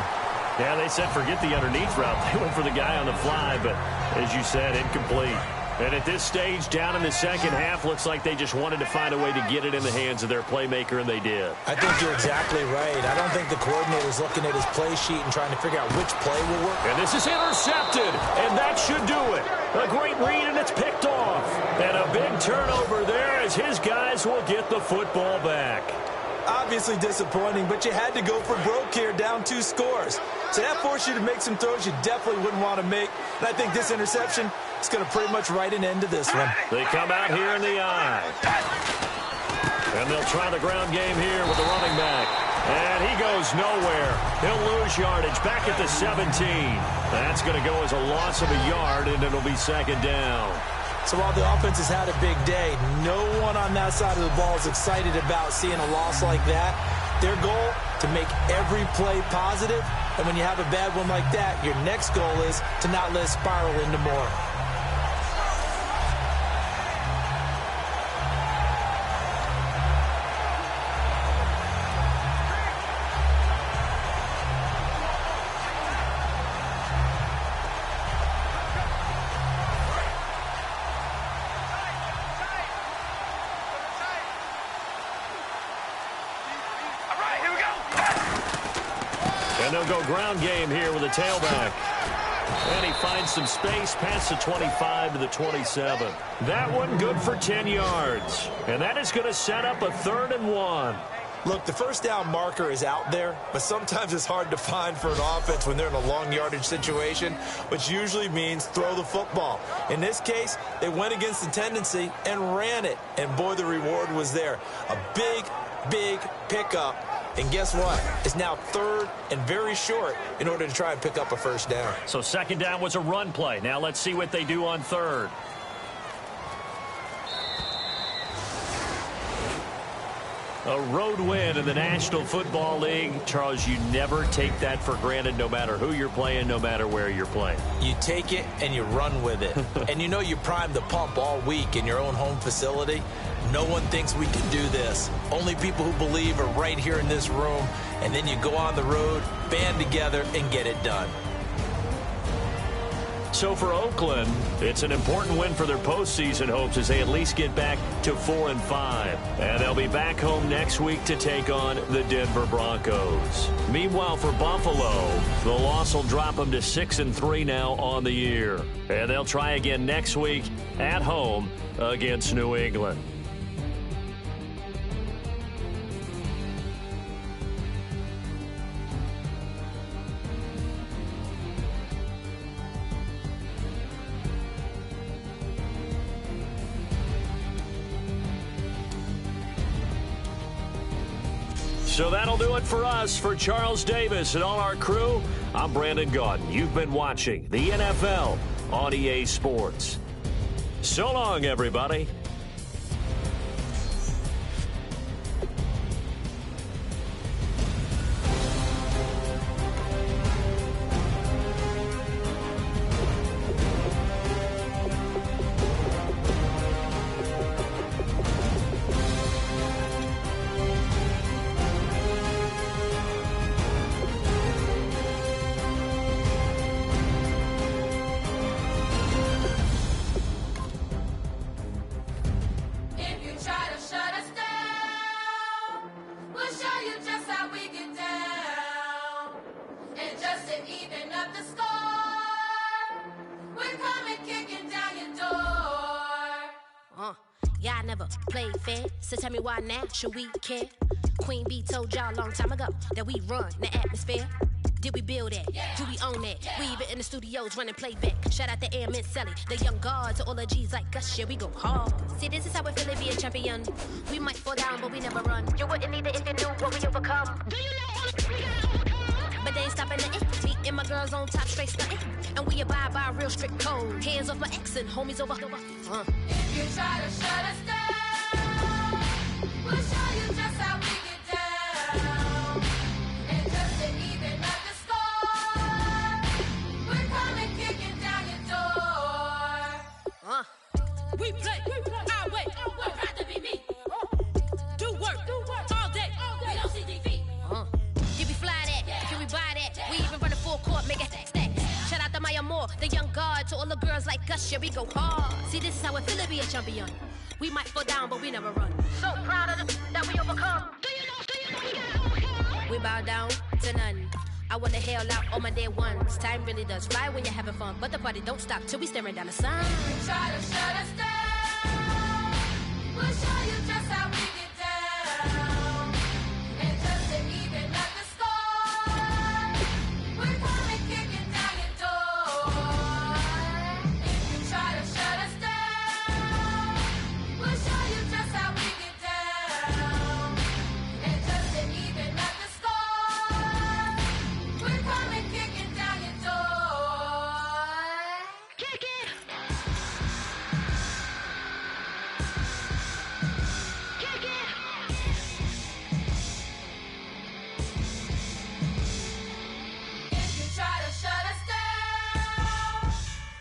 Yeah, they said forget the underneath route. They went for the guy on the fly, but as you said, incomplete. And at this stage, down in the second half, looks like they just wanted to find a way to get it in the hands of their playmaker, and they did. I think you're exactly right. I don't think the coordinator's looking at his play sheet and trying to figure out which play will work. And this is intercepted, and that should do it. A great read, and it's picked off. And a big turnover there as his guys will get the football back. Obviously disappointing, but you had to go for broke here, down 2 scores. So that forced you to make some throws you definitely wouldn't want to make. And I think this interception is going to pretty much write an end to this one. They come out here in the eye. And they'll try the ground game here with the running back. And he goes nowhere. He'll lose yardage back at the 17. That's going to go as a loss of a yard, and it'll be 2nd down. So while the offense has had a big day, no one on that side of the ball is excited about seeing a loss like that. Their goal, to make every play positive. And when you have a bad one like that, your next goal is to not let it spiral into more. And they'll go ground game here with a tailback. And he finds some space past the 25 to the 27. That one good for 10 yards. And that is going to set up a 3rd and 1. Look, the first down marker is out there, but sometimes it's hard to find for an offense when they're in a long yardage situation, which usually means throw the football. In this case, they went against the tendency and ran it. And, boy, the reward was there. A big, big pickup. And guess what? It's now 3rd and very short in order to try and pick up a first down. So 2nd down was a run play. Now let's see what they do on 3rd. A road win in the National Football League. Charles, you never take that for granted no matter who you're playing, no matter where you're playing. You take it and you run with it. And you know you primed the pump all week in your own home facility. No one thinks we can do this. Only people who believe are right here in this room. And then you go on the road, band together, and get it done. So for Oakland, it's an important win for their postseason hopes as they at least get back to 4-5. And they'll be back home next week to take on the Denver Broncos. Meanwhile, for Buffalo, the loss will drop them to 6-3 now on the year. And they'll try again next week at home against New England. So that'll do it for us. For Charles Davis and all our crew, I'm Brandon Gaudin. You've been watching the NFL on EA Sports. So long, everybody. Y'all never played fair, so tell me why now should we care? Queen Bee told y'all a long time ago that we run the atmosphere. Did we build it? Yeah. Do we own it? Yeah. We even in the studios running playback. Shout out to Air Mint Sally, the young guard, to all the G's like us. Yeah, we go hard. See, this is how we feel to be a champion. We might fall down, but we never run. You wouldn't need it if you knew what we overcome. Do you know all the we gotta overcome? But they ain't stopping nothing. Me and my girls on top, straight stunting. And we abide by a real strict code. Hands off my ex and homies over. If you try to shut us down, we'll show you just how we get down. And just to even up the score, we're coming kicking down your door. We play our way. Would rather be me. Do work all day. We don't see defeat. Did we fly that? Yeah. Can we buy that? Yeah. We even run a full court, make it stack. Shout out to Maya Moore, the young guard, to all the girls like us. Yeah, we go hard. See, this is how it feel to be a champion. We might fall down, but we never run. So proud of them that we overcome. Do you know we gotta overcome? We bow down to none. I wanna hail out all my day ones. Time really does fly when you're having fun, but the party don't stop till we staring down the sun. If you try to shut us down, we'll show you just how we get down. And just to even up the score, we're coming kicking down your door. If you try to shut us down, we'll show you just how we get down. And just to even up the score, we're coming kicking down your door. Kick it! Kick it! If you try to shut us down,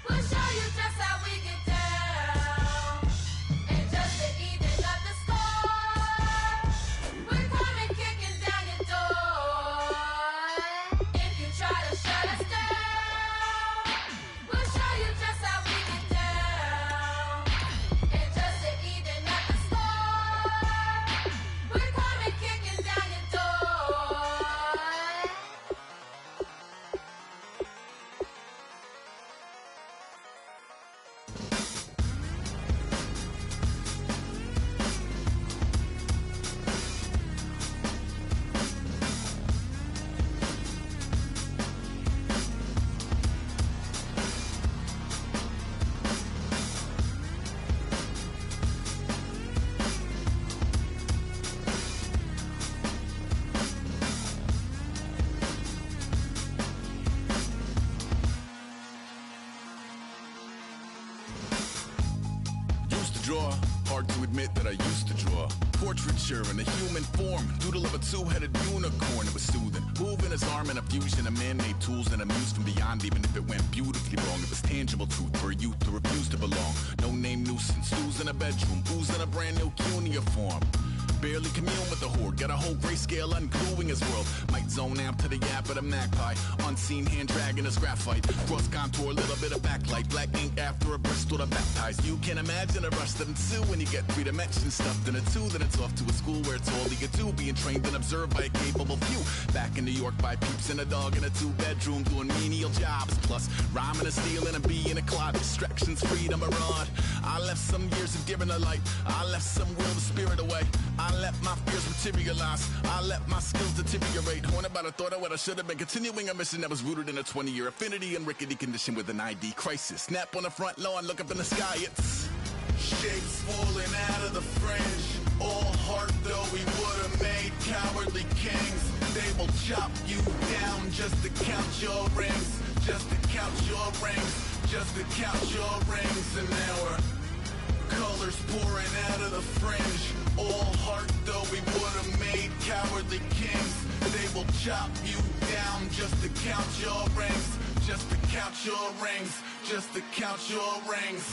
we'll show you just how we get down. And just to even up the score, we're coming kicking down your door. If you try to shut us down, we'll show you just how we get down. And just to even hard to admit that I used to draw. Portraiture in a human form, doodle of a two-headed unicorn. It was soothing, moving his arm in a fusion of man-made tools and amused from beyond. Even if it went beautifully wrong, it was tangible truth for a youth who refused to belong. No name nuisance, who's in a bedroom, who's in a brand new cuneiform. Barely commune with the horde, got a whole grayscale ungluing his world. Might zone out to the yap of the magpie, unseen hand dragging his graphite. Cross contour, little bit of backlight, black ink after a Bristol to baptize. You can imagine a rush that ensue when you get 3 dimensions stuffed in a 2. Then it's off to a school where it's all you do, being trained and observed by a capable few. Back in New York by peeps and a dog in a 2-bedroom doing menial jobs. Plus rhyming and stealing and being a clod, distractions, freedom, a rod. I left some years of giving a light, I left some will to spirit away. I let my fears materialize, I let my skills deteriorate. Haunted by the thought of what I should have been, continuing a mission that was rooted in a 20-year affinity and rickety condition with an ID crisis. Snap on the front lawn, look up in the sky, it's shapes falling out of the fringe. All heart though we would have made cowardly kings. They will chop you down just to count your rings, just to count your rings, just to count your rings. And now we're colors pouring out of the fringe. All heart though we would have made cowardly kings. They will chop you down just to count your rings, just to count your rings, just to count your rings.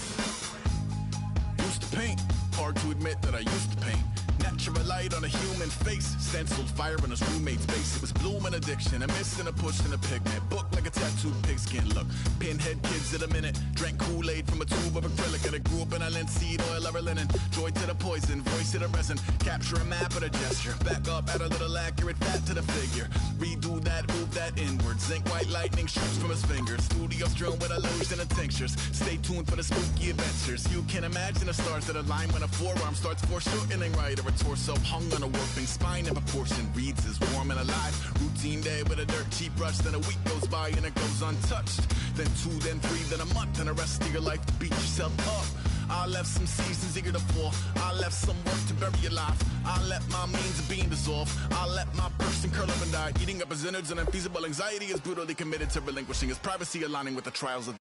Used to paint, hard to admit that I used to paint. Natural light on a human face, stenciled fire in his roommate's face. It was blooming addiction, a miss and a push and a pigment. Book like a tattooed pigskin look. Pinhead kids at a minute, drank Kool-Aid from a tube of acrylic. And I grew up in a linseed oil of linen. Joy to the poison, voice to the resin. Capture a map of a gesture. Back up, add a little accurate fat to the figure. Redo that, move that inward. Zinc white lightning shoots from his fingers. Studio strewn with illusion and tinctures. Stay tuned for the spooky adventures. You can imagine the stars that align when a forearm starts foreshortening right, or a torso hung on a warping spine in proportion. Reads as warm and alive. Routine day with a dirt cheap brush. Then a week goes by and it goes untouched. Then 2, then 3, then a month, and the rest of your life to beat yourself up. I left some seasons eager to fall. I left some work to bury your life. I let my means of being dissolve. I let my person curl up and die. Eating up his innards and unfeasible anxiety is brutally committed to relinquishing his privacy, aligning with the trials of